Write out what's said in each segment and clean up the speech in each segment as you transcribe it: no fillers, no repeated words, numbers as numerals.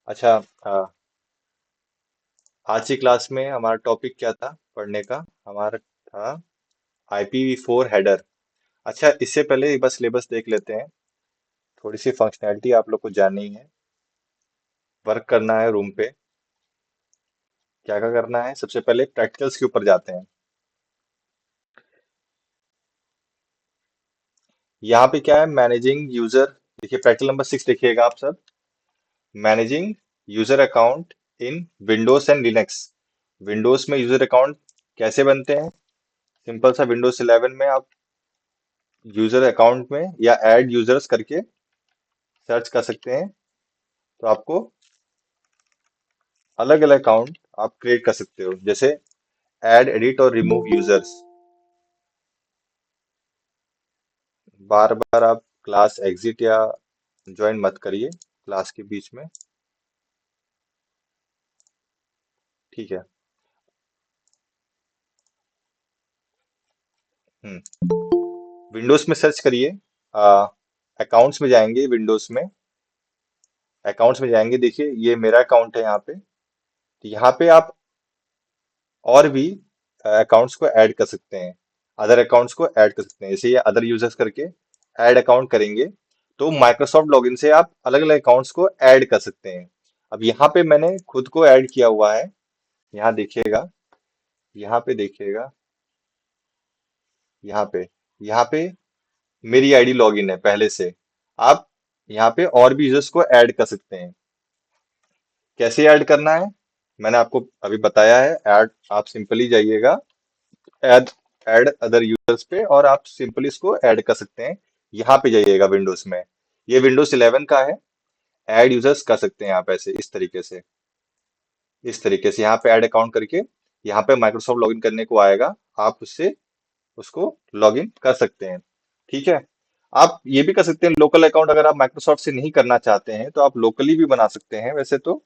अच्छा। अ, आज की क्लास में हमारा टॉपिक क्या था पढ़ने का? हमारा था IPv4 हेडर। अच्छा, इससे पहले एक बार सिलेबस देख लेते हैं। थोड़ी सी फंक्शनैलिटी आप लोग को जाननी है। वर्क करना है रूम पे। क्या क्या करना है? सबसे पहले प्रैक्टिकल्स के ऊपर जाते हैं। यहाँ पे क्या है? Managing user. देखिए प्रैक्टिकल नंबर 6 देखिएगा आप सब। Managing user account in Windows and Linux. Windows में यूजर अकाउंट कैसे बनते हैं? सिंपल सा विंडोज 11 में आप यूजर अकाउंट में या ऐड यूजर्स करके सर्च कर सकते हैं, तो आपको अलग अलग अकाउंट आप क्रिएट कर सकते हो, जैसे ऐड, एडिट और रिमूव यूजर्स। बार बार आप क्लास एग्जिट या ज्वाइन मत करिए क्लास के बीच में। ठीक है। विंडोज में सर्च करिए। अकाउंट्स में जाएंगे, विंडोज में अकाउंट्स में जाएंगे। देखिए ये मेरा अकाउंट है यहाँ पे। तो यहाँ पे आप और भी अकाउंट्स को ऐड कर सकते हैं, अदर अकाउंट्स को ऐड कर सकते हैं। जैसे ये अदर यूजर्स करके ऐड अकाउंट करेंगे, तो माइक्रोसॉफ्ट लॉगिन से आप अलग अलग अकाउंट्स को ऐड कर सकते हैं। अब यहाँ पे मैंने खुद को ऐड किया हुआ है। यहाँ देखिएगा, यहाँ पे देखिएगा, यहाँ पे यहाँ पे मेरी आईडी लॉगिन है पहले से। आप यहाँ पे और भी यूजर्स को ऐड कर सकते हैं। कैसे ऐड करना है मैंने आपको अभी बताया है। ऐड आप सिंपली जाइएगा, ऐड ऐड अदर यूजर्स पे, और आप सिंपली इसको ऐड कर सकते हैं। यहाँ पे जाइएगा विंडोज में। ये विंडोज 11 का है। ऐड यूजर्स कर सकते हैं आप ऐसे, इस तरीके से यहाँ पे ऐड अकाउंट करके यहाँ पे माइक्रोसॉफ्ट लॉगिन करने को आएगा। आप उससे उसको लॉगिन कर सकते हैं। ठीक है। आप ये भी कर सकते हैं लोकल अकाउंट। अगर आप माइक्रोसॉफ्ट से नहीं करना चाहते हैं तो आप लोकली भी बना सकते हैं। वैसे तो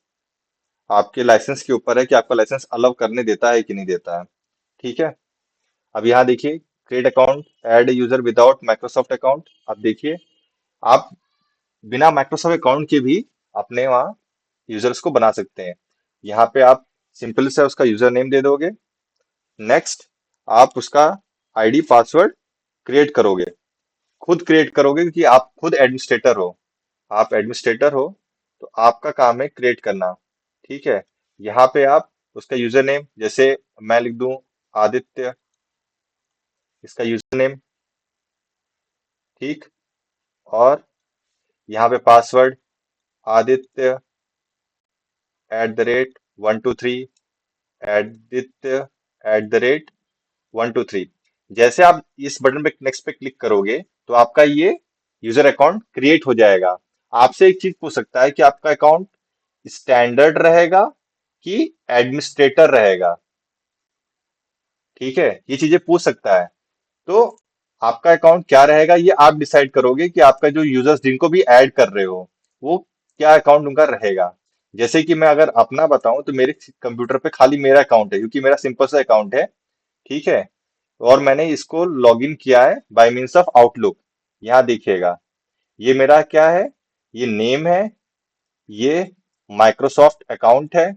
आपके लाइसेंस के ऊपर है कि आपका लाइसेंस अलाउ करने देता है कि नहीं देता है। ठीक है। अब यहाँ देखिए, create account, add user without Microsoft account. अब देखिए, आप बिना माइक्रोसॉफ्ट अकाउंट के भी अपने वहाँ यूजर्स को बना सकते हैं। यहाँ पे आप सिंपल से उसका यूजर नेम दे दोगे। नेक्स्ट, आप उसका आईडी पासवर्ड क्रिएट करोगे। खुद क्रिएट करोगे क्योंकि आप खुद एडमिनिस्ट्रेटर हो। आप एडमिनिस्ट्रेटर हो, तो आपका काम है क्रिएट करना। ठीक है। यहाँ पे आप उसका यूजर नेम, जैसे मैं लिख दूं आदित्य, इसका यूजर नेम। ठीक। और यहाँ पे पासवर्ड आदित्य @123, आदित्य @123। जैसे आप इस बटन पे नेक्स्ट पे क्लिक करोगे, तो आपका ये यूजर अकाउंट क्रिएट हो जाएगा। आपसे एक चीज पूछ सकता है कि आपका अकाउंट स्टैंडर्ड रहेगा कि एडमिनिस्ट्रेटर रहेगा। ठीक है, ये चीजें पूछ सकता है। तो आपका अकाउंट क्या रहेगा, ये आप डिसाइड करोगे कि आपका जो यूजर्स जिनको भी ऐड कर रहे हो, वो क्या अकाउंट उनका रहेगा। जैसे कि मैं अगर अपना बताऊं, तो मेरे कंप्यूटर पे खाली मेरा अकाउंट है, क्योंकि मेरा सिंपल सा अकाउंट है। ठीक है। और मैंने इसको लॉगिन किया है बाय मींस ऑफ आउटलुक। यहाँ देखिएगा, ये मेरा क्या है, ये नेम है, ये माइक्रोसॉफ्ट अकाउंट है।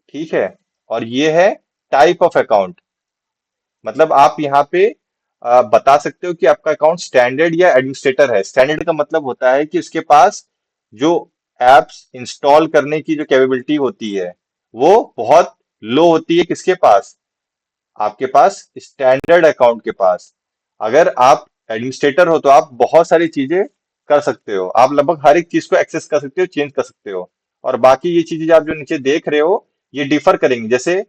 ठीक है। और ये है टाइप ऑफ अकाउंट। मतलब आप यहाँ पे बता सकते हो कि आपका अकाउंट स्टैंडर्ड या एडमिनिस्ट्रेटर है। स्टैंडर्ड का मतलब होता है कि उसके पास जो एप्स इंस्टॉल करने की जो कैपेबिलिटी होती है, वो बहुत लो होती है। किसके पास? आपके पास स्टैंडर्ड अकाउंट के पास। अगर आप एडमिनिस्ट्रेटर हो, तो आप बहुत सारी चीजें कर सकते हो। आप लगभग हर एक चीज को एक्सेस कर सकते हो, चेंज कर सकते हो। और बाकी ये चीजें आप जो नीचे देख रहे हो, ये डिफर करेंगी। जैसे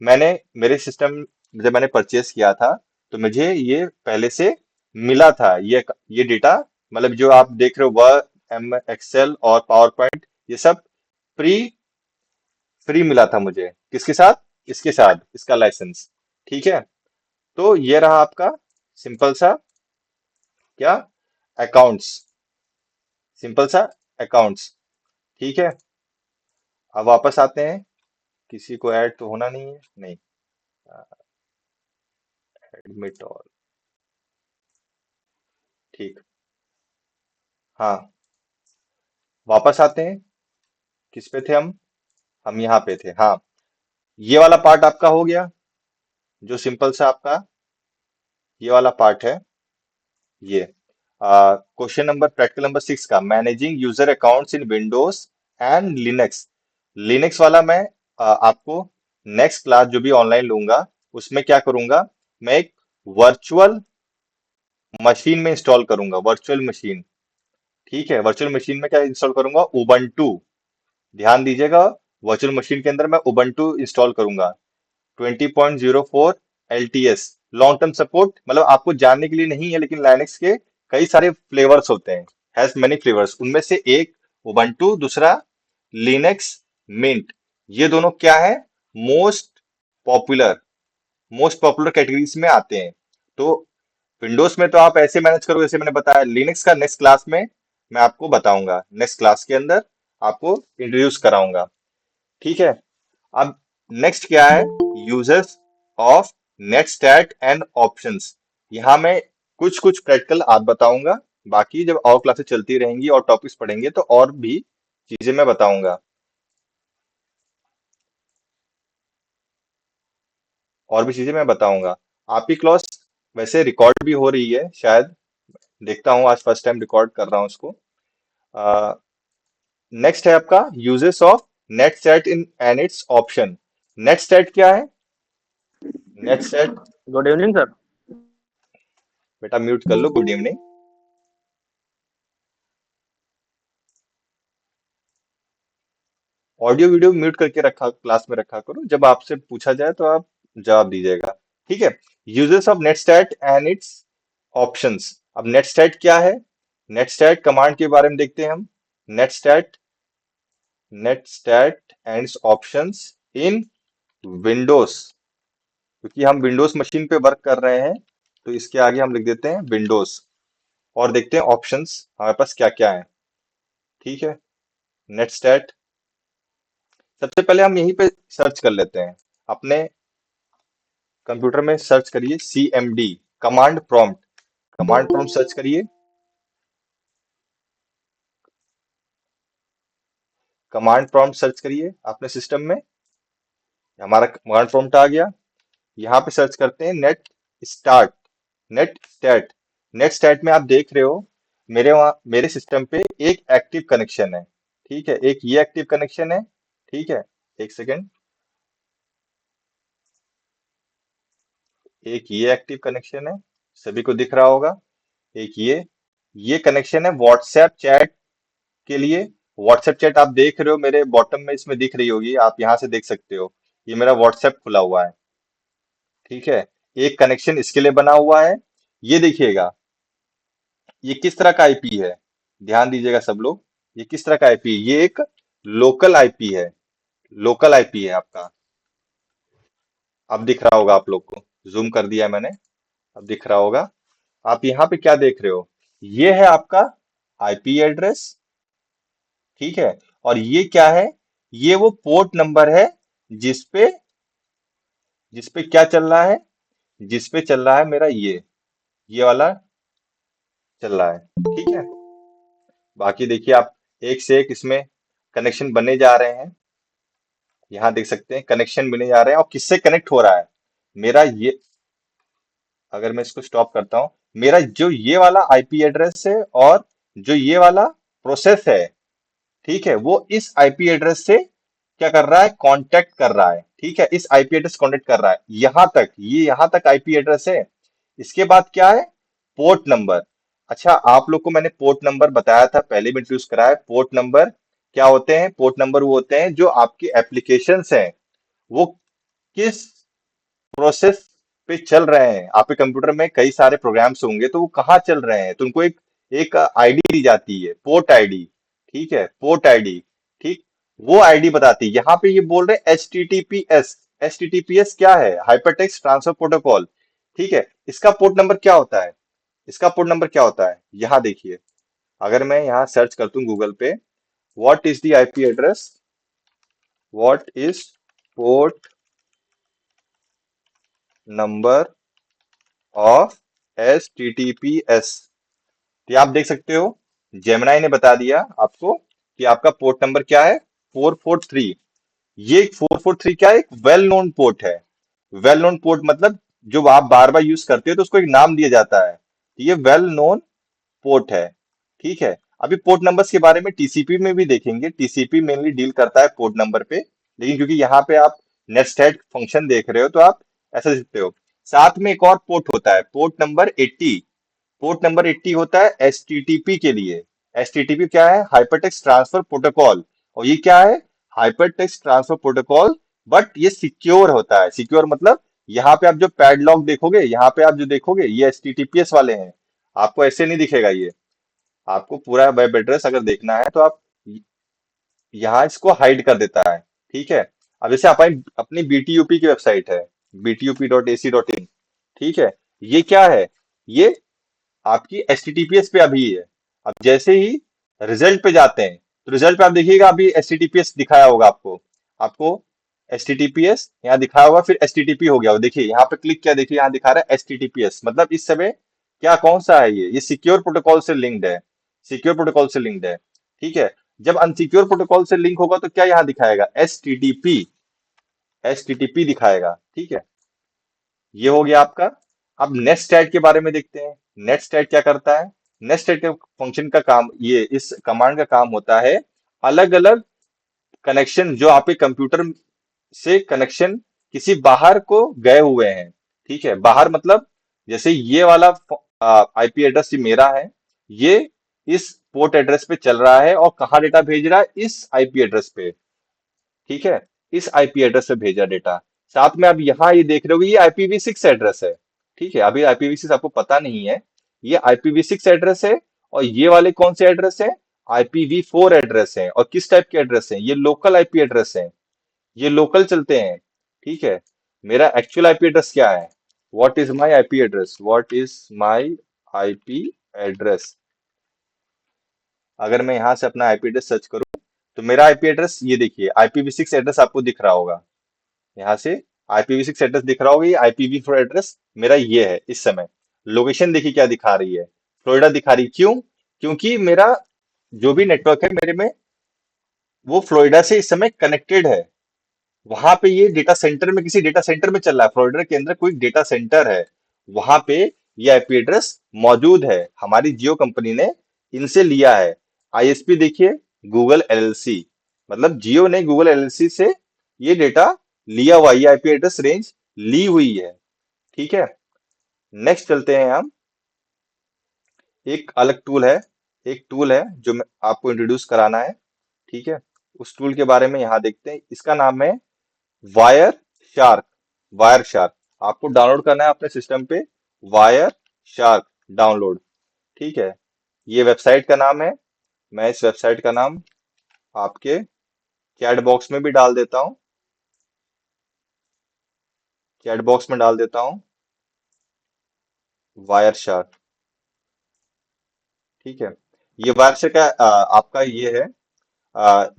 मैंने मेरे सिस्टम, जब मैंने परचेस किया था, तो मुझे ये पहले से मिला था। ये डेटा, मतलब जो आप देख रहे हो, वर्ड, एक्सेल और पावर पॉइंट, ये सब फ्री फ्री मिला था मुझे। किसके साथ? इसके साथ, इसका लाइसेंस। ठीक है। तो ये रहा आपका सिंपल सा क्या, अकाउंट्स, सिंपल सा अकाउंट्स। ठीक है। अब वापस आते हैं। किसी को ऐड तो होना नहीं है, नहीं। Admit all. ठीक। हाँ। वापस आते हैं, किस पे थे हम यहाँ पे थे, हाँ। ये वाला पार्ट आपका हो गया, जो सिंपल सा आपका ये वाला पार्ट है, ये क्वेश्चन नंबर प्रैक्टिकल नंबर 6 का, managing user accounts in Windows and Linux. Linux वाला मैं आपको नेक्स्ट क्लास जो भी ऑनलाइन लूंगा उसमें क्या करूंगा, मैं एक वर्चुअल मशीन में इंस्टॉल करूंगा, वर्चुअल मशीन। ठीक है, वर्चुअल मशीन में क्या इंस्टॉल करूंगा, उबंटू। ध्यान दीजिएगा, वर्चुअल मशीन के अंदर मैं उबंटू इंस्टॉल करूंगा, 20.04 LTS, लॉन्ग टर्म सपोर्ट। मतलब आपको जानने के लिए नहीं है, लेकिन लाइनक्स के कई सारे फ्लेवर्स होते हैं, हैज मेनी फ्लेवर्स, उनमें से एक उबंटू, दूसरा लिनक्स मिंट। ये दोनों क्या है, most popular most popular categories में आते हैं। तो विंडोज में तो आप ऐसे मैनेज करो जैसे मैंने बताया, लिनक्स का नेक्स्ट क्लास में मैं आपको बताऊंगा, नेक्स्ट क्लास के अंदर आपको इंट्रोड्यूस कराऊंगा। ठीक है। अब नेक्स्ट क्या है, users of netstat and options. यहाँ मैं कुछ कुछ प्रैक्टिकल आप बताऊंगा, बाकी जब और क्लासेस चलती रहेंगी और टॉपिक्स पढ़ेंगे तो और भी चीजें मैं बताऊंगा, और भी चीजें मैं बताऊंगा। आपकी क्लास वैसे रिकॉर्ड भी हो रही है शायद, देखता हूँ, आज फर्स्ट टाइम रिकॉर्ड कर रहा हूँ उसको। नेक्स्ट है आपका uses of net set in and its option. Net set क्या है, net set, good evening sir. बेटा म्यूट कर लो, good evening. Audio video mute करके रखा, क्लास में रखा करो, जब आपसे पूछा जाए तो आप जवाब दीजिएगा। ठीक है। Uses of netstat and its options. अब नेट स्टैट क्या है, नेट स्टैट कमांड के बारे में देखते हैं हम। Netstat, netstat and its options in Windows, क्योंकि हम विंडोज मशीन पे वर्क कर रहे हैं तो इसके आगे हम लिख देते हैं विंडोज, और देखते हैं ऑप्शंस हमारे पास क्या क्या है। ठीक है। नेट स्टैट, सबसे पहले हम यहीं पे सर्च कर लेते हैं, अपने कंप्यूटर में सर्च करिए CMD, command prompt, command prompt search करिए, कमांड प्रॉम्प्ट सर्च करिए अपने सिस्टम में। हमारा कमांड प्रॉम्प्ट आ गया। यहाँ पे सर्च करते हैं net start, netstat. Netstat में आप देख रहे हो मेरे वहाँ मेरे सिस्टम पे एक एक्टिव कनेक्शन है। ठीक है, एक ये एक्टिव कनेक्शन है। ठीक है, एक सेकेंड, एक ये एक्टिव कनेक्शन है, सभी को दिख रहा होगा। एक ये कनेक्शन है व्हाट्सएप चैट के लिए। व्हाट्सएप चैट आप देख रहे हो मेरे बॉटम में इसमें दिख रही होगी, आप यहाँ से देख सकते हो, ये मेरा व्हाट्सएप खुला हुआ है। ठीक है, एक कनेक्शन इसके लिए बना हुआ है। ये देखिएगा, ये किस तरह का आईपी है, ध्यान दीजिएगा सब लोग, ये किस तरह का आईपी है, ये एक लोकल आईपी है, लोकल आईपी है आपका। अब दिख रहा होगा आप लोग को, जूम कर दिया है मैंने, अब दिख रहा होगा। आप यहाँ पे क्या देख रहे हो, ये है आपका आईपी एड्रेस। ठीक है, और ये क्या है, ये वो पोर्ट नंबर है जिसपे जिसपे क्या चल रहा है, जिसपे चल रहा है मेरा ये वाला चल रहा है। ठीक है, बाकी देखिए आप, एक से एक इसमें कनेक्शन बने जा रहे हैं, यहाँ देख सकते हैं कनेक्शन बने जा रहे हैं। और किससे कनेक्ट हो रहा है, मेरा ये, अगर मैं इसको स्टॉप करता हूँ, मेरा जो ये वाला आईपी एड्रेस है और जो ये वाला प्रोसेस है, ठीक है, वो इस आईपी एड्रेस से क्या कर रहा है, कांटेक्ट कर रहा है। ठीक है, इस आईपी एड्रेस कांटेक्ट कर रहा है, यहां तक, ये यहां तक आईपी एड्रेस है। इसके बाद क्या है, पोर्ट नंबर। अच्छा, आप लोग को मैंने पोर्ट नंबर बताया था, पहले भी इंट्रोड्यूस कराया है। पोर्ट नंबर क्या होते हैं, पोर्ट नंबर वो होते हैं जो आपके एप्लीकेशंस हैं वो किस प्रोसेस पे चल रहे हैं। आपके कंप्यूटर में कई सारे प्रोग्राम्स होंगे तो वो कहाँ चल रहे हैं, तो उनको एक एक आईडी दी जाती है, पोर्ट आईडी। ठीक है, पोर्ट आईडी, ठीक, वो आईडी बताती है। यहाँ पे ये बोल रहे हैं HTTPS। HTTPS क्या है, हाइपरटेक्स्ट ट्रांसफर प्रोटोकॉल। ठीक है, इसका पोर्ट नंबर क्या होता है, इसका पोर्ट नंबर क्या होता है, यहाँ देखिए, अगर मैं यहाँ सर्च करता हूँ गूगल पे, what is the IP address, what is port number of HTTPS, ये आप देख सकते हो, जेमिनाई ने बता दिया आपको कि आपका पोर्ट नंबर क्या है, 443। ये 443 क्या है, एक वेल नोन पोर्ट है। वेल नोन पोर्ट मतलब जो आप बार बार यूज करते हो तो उसको एक नाम दिया जाता है, तो ये वेल नोन पोर्ट है। ठीक है। अभी पोर्ट नंबर्स के बारे में टीसीपी में भी देखेंगे, टीसीपी मेनली डील करता है पोर्ट नंबर पे, लेकिन क्योंकि यहाँ पे आप नेटस्टैट फंक्शन देख रहे हो तो आप ऐसा लिखते हो। साथ में एक और पोर्ट होता है, पोर्ट नंबर 80। पोर्ट नंबर 80 होता है एचटीटीपी के लिए। एचटीटीपी क्या है, हाइपरटेक्स्ट ट्रांसफर प्रोटोकॉल। और ये क्या है, हाइपरटेक्स्ट ट्रांसफर प्रोटोकॉल, बट ये सिक्योर होता है। सिक्योर मतलब यहाँ पे आप जो पैडलॉक देखोगे, यहाँ पे आप जो देखोगे ये एचटीटीपीएस वाले हैं, आपको ऐसे नहीं दिखेगा ये। आपको पूरा वेब एड्रेस अगर देखना है तो आप यहाँ इसको हाइड कर देता है। ठीक है। अब जैसे आप अपनी बीटीयूपी की वेबसाइट है, btup.ac.in। ठीक है। ये क्या है, ये आपकी एचटीटीपीएस पे अभी है। अब जैसे ही रिजल्ट पे जाते हैं तो रिजल्ट पे आप देखिएगा अभी एचटीटीपीएस दिखाया होगा आपको। आपको एचटीटीपीएस यहाँ दिखाया होगा, फिर एचटीटीपी हो गया हो। देखिए यहाँ पे क्लिक किया, देखिए यहाँ दिखा रहा है एचटीटीपीएस, मतलब इस समय क्या कौन सा है, ये सिक्योर प्रोटोकॉल से लिंक्ड है। सिक्योर प्रोटोकॉल से लिंक्ड है। ठीक है। जब अनसिक्योर प्रोटोकॉल से लिंक होगा तो क्या यहाँ दिखाएगा, एचटीटीपी। एचटीटीपी दिखाएगा। ठीक है। ये हो गया आपका। अब नेटस्टैट के बारे में देखते हैं। नेटस्टैट क्या करता है, नेटस्टैट के फंक्शन का काम, ये इस कमांड का काम होता है, अलग अलग कनेक्शन जो आपके कंप्यूटर से कनेक्शन किसी बाहर को गए हुए हैं। ठीक है। बाहर मतलब जैसे ये वाला आईपी एड्रेस ये मेरा है, ये इस पोर्ट एड्रेस पे चल रहा है और कहाँ डेटा भेज रहा है, इस आईपी एड्रेस पे। ठीक है। इस आईपी एड्रेस पे भेजा डेटा। साथ में आप यहाँ ये देख रहे हो ये IPv6 एड्रेस है। ठीक है। अभी IPv6 आपको पता नहीं है, ये IPv6 एड्रेस है। और ये वाले कौन से एड्रेस है, IPv4 एड्रेस है। और किस टाइप के एड्रेस है, ये लोकल आईपी एड्रेस है, ये लोकल चलते हैं। ठीक है। मेरा एक्चुअल आईपी एड्रेस क्या है, what is my IP address, what is my IP address. अगर मैं यहाँ से अपना आईपी एड्रेस सर्च करूँ तो मेरा आईपी एड्रेस ये देखिए, IPv6 एड्रेस आपको दिख रहा होगा। यहाँ से IPv6 एड्रेस दिख रहा होगा, ये IPv4 एड्रेस मेरा ये है इस समय। लोकेशन देखिए क्या दिखा रही है, फ्लोरिडा दिखा रही। क्यों, क्योंकि मेरा जो भी नेटवर्क है मेरे में, वो फ्लोरिडा से इस समय कनेक्टेड है। वहां पे ये डेटा सेंटर में, किसी डेटा सेंटर में चल रहा है, फ्लोरिडा के अंदर कोई डेटा सेंटर है, वहां पे ये आईपी एड्रेस मौजूद है। हमारी जियो कंपनी ने इनसे लिया है। आईएसपी देखिए, गूगल एलएलसी, मतलब जियो ने गूगल एलएलसी से ये डेटा लिया हुआ, ये आईपी एड्रेस रेंज ली हुई है। ठीक है। नेक्स्ट चलते हैं हम। एक अलग टूल है, एक टूल है जो मैं आपको इंट्रोड्यूस कराना है। ठीक है। उस टूल के बारे में यहाँ देखते हैं, इसका नाम है वायर शार्क। वायर शार्क आपको डाउनलोड करना है अपने सिस्टम पे, वायर शार्क डाउनलोड। ठीक है। ये वेबसाइट का नाम है। मैं इस वेबसाइट का नाम आपके चैट बॉक्स में भी डाल देता हूँ, चैट बॉक्स में डाल देता हूँ, वायर शार्क। ठीक है। ये वायर शार्क का आपका ये है,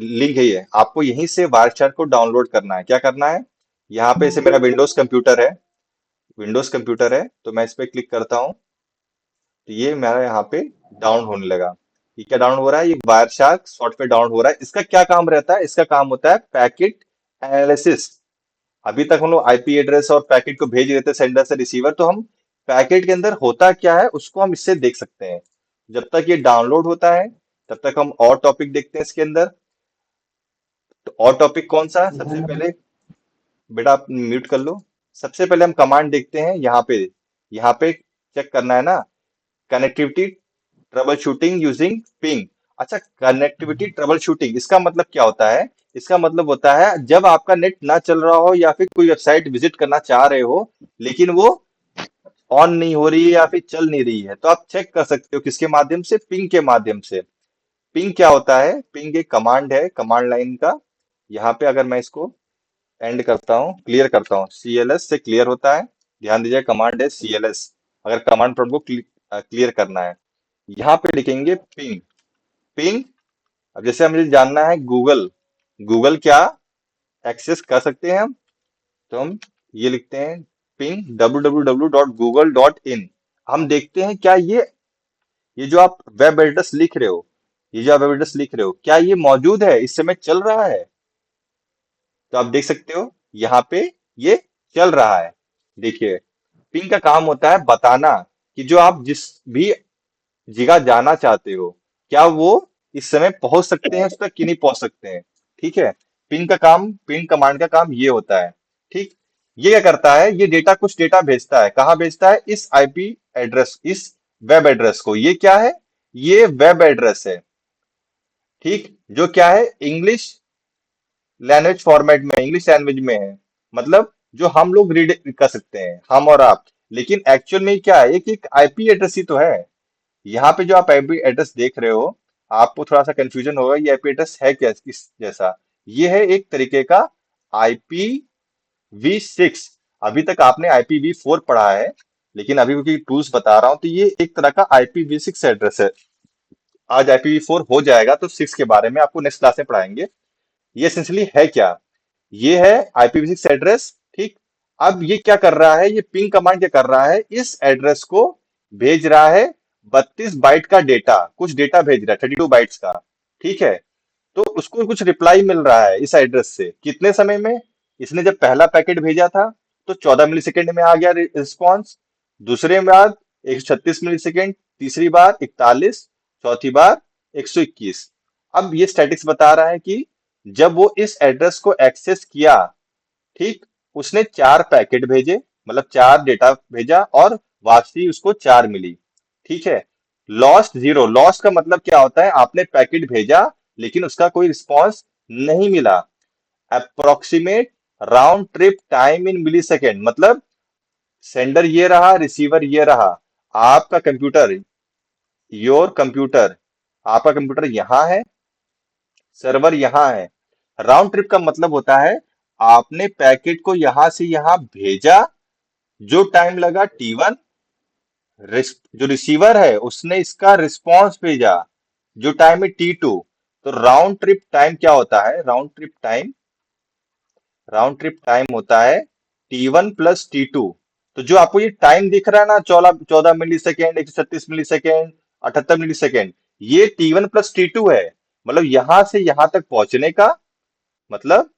लिंक है ये, आपको यहीं से वायर शार्क को डाउनलोड करना है। क्या करना है, यहाँ पे से मेरा विंडोज कंप्यूटर है, विंडोज कंप्यूटर है तो मैं इस पे क्लिक करता हूँ, तो ये मेरा यहाँ पे डाउन होने लगा। ये क्या डाउन हो रहा है, ये वायर शार्क सॉफ्टवेयर डाउन हो रहा है। इसका क्या काम रहता है, इसका काम होता है पैकेट एनालिसिस। अभी तक हम लोग आईपी एड्रेस और पैकेट को भेज रहे थे सेंडर से रिसीवर, तो हम पैकेट के अंदर होता क्या है उसको हम इससे देख सकते हैं। जब तक ये डाउनलोड होता है तब तक हम और टॉपिक देखते हैं इसके अंदर। तो और टॉपिक कौन सा, सबसे पहले बेटा आप म्यूट कर लो। सबसे पहले हम कमांड देखते हैं यहाँ पे, यहाँ पे चेक करना है ना, connectivity trouble shooting using ping. अच्छा, कनेक्टिविटी ट्रबल शूटिंग इसका मतलब क्या होता है, इसका मतलब होता है जब आपका नेट ना चल रहा हो या फिर कोई वेबसाइट विजिट करना चाह रहे हो लेकिन वो ऑन नहीं हो रही है या फिर चल नहीं रही है, तो आप चेक कर सकते हो किसके माध्यम से, पिंग के माध्यम से। पिंग क्या होता है, पिंग एक कमांड है, कमांड लाइन का। यहाँ पे अगर मैं इसको एंड करता हूँ, क्लियर करता हूँ, CLS से क्लियर होता है। ध्यान दीजिए कमांड है CLS, अगर कमांड प्रॉम्प्ट को क्लियर करना है। यहाँ पे लिखेंगे पिंग। पिंग, अब जैसे हमें जानना है गूगल, गूगल क्या एक्सेस कर सकते हैं हम, तो हम ये लिखते हैं पिंग www.google.in। हम देखते हैं क्या ये जो आप वेब एड्रेस लिख रहे हो, ये जो आप वेब एड्रेस लिख रहे हो, क्या ये मौजूद है, इस समय चल रहा है? तो आप देख सकते हो यहाँ पे ये चल रहा है। देखिए, पिंग का काम होता है बताना कि जो आप जिस भी जगह जाना चाहते हो, क्या वो इस समय पहुंच सकते हैं उस तक कि नहीं पहुंच सकते हैं। ठीक है, पिंग कमांड का काम ये होता है। ठीक, ये क्या करता है, ये डेटा कुछ डेटा भेजता है, कहाँ भेजता है, इस आईपी एड्रेस, इस वेब एड्रेस को। ये क्या है, ये वेब एड्रेस है। ठीक, जो क्या है, इंग्लिश लैंग्वेज फॉर्मेट में, इंग्लिश लैंग्वेज में है। मतलब जो हम लोग रीड कर सकते हैं, हम और आप। लेकिन एक्चुअल में क्या है, एक आईपी एड्रेस ही तो है। यहाँ पे जो आप आईपी एड्रेस देख रहे हो, आपको थोड़ा सा कंफ्यूजन होगा, ये आईपी एड्रेस है क्या इस जैसा। ये है एक तरीके का IPv6। अभी तक आपने IPv4 पढ़ा है, लेकिन अभी क्योंकि टूल्स बता रहा हूँ, तो ये एक तरह का IPv6 एड्रेस है। आज IPv4 हो जाएगा तो 6 के बारे में आपको नेक्स्ट क्लास में पढ़ाएंगे। ये एसेंशियली है क्या, ये है IPv6 एड्रेस। ठीक, अब ये क्या कर रहा है, ये पिंग कमांड क्या कर रहा है, इस एड्रेस को भेज रहा है 32 बाइट का डेटा, कुछ डेटा भेज रहा है 32 बाइट्स का। ठीक है, तो उसको कुछ रिप्लाई मिल रहा है इस एड्रेस से, कितने समय में, इसने जब पहला पैकेट भेजा था तो 14 मिली सेकेंड में आ गया रिस्पॉन्स। दूसरे बार 136 मिली सेकेंड, तीसरी बार 41, चौथी बार 121। अब ये स्टैटिक्स बता रहा है कि जब वो इस एड्रेस को एक्सेस किया, ठीक, उसने 4 पैकेट भेजे, मतलब 4 डेटा भेजा और वापसी उसको 4 मिली। ठीक है, लॉस्ट जीरो, लॉस्ट का मतलब क्या होता है, आपने पैकेट भेजा लेकिन उसका कोई रिस्पॉन्स नहीं मिला। Approximate round trip time in millisecond, मतलब सेंडर ये रहा, रिसीवर ये रहा, आपका कंप्यूटर, योर कंप्यूटर, आपका कंप्यूटर यहाँ है, सर्वर यहाँ है। राउंड ट्रिप का मतलब होता है आपने पैकेट को यहां से यहां भेजा, जो टाइम लगा T1, जो रिसीवर है उसने इसका रिस्पॉन्स भेजा, जो टाइम है T2। तो राउंड ट्रिप टाइम क्या होता है, राउंड ट्रिप टाइम होता है T1 + T2। तो जो आपको ये टाइम दिख रहा है ना, 14 14 मिली सेकेंड, 136 मिली सेकेंड, 78 मिली सेकेंड, ये T1 + T2 है। मतलब यहां से यहां तक पहुंचने का, मतलब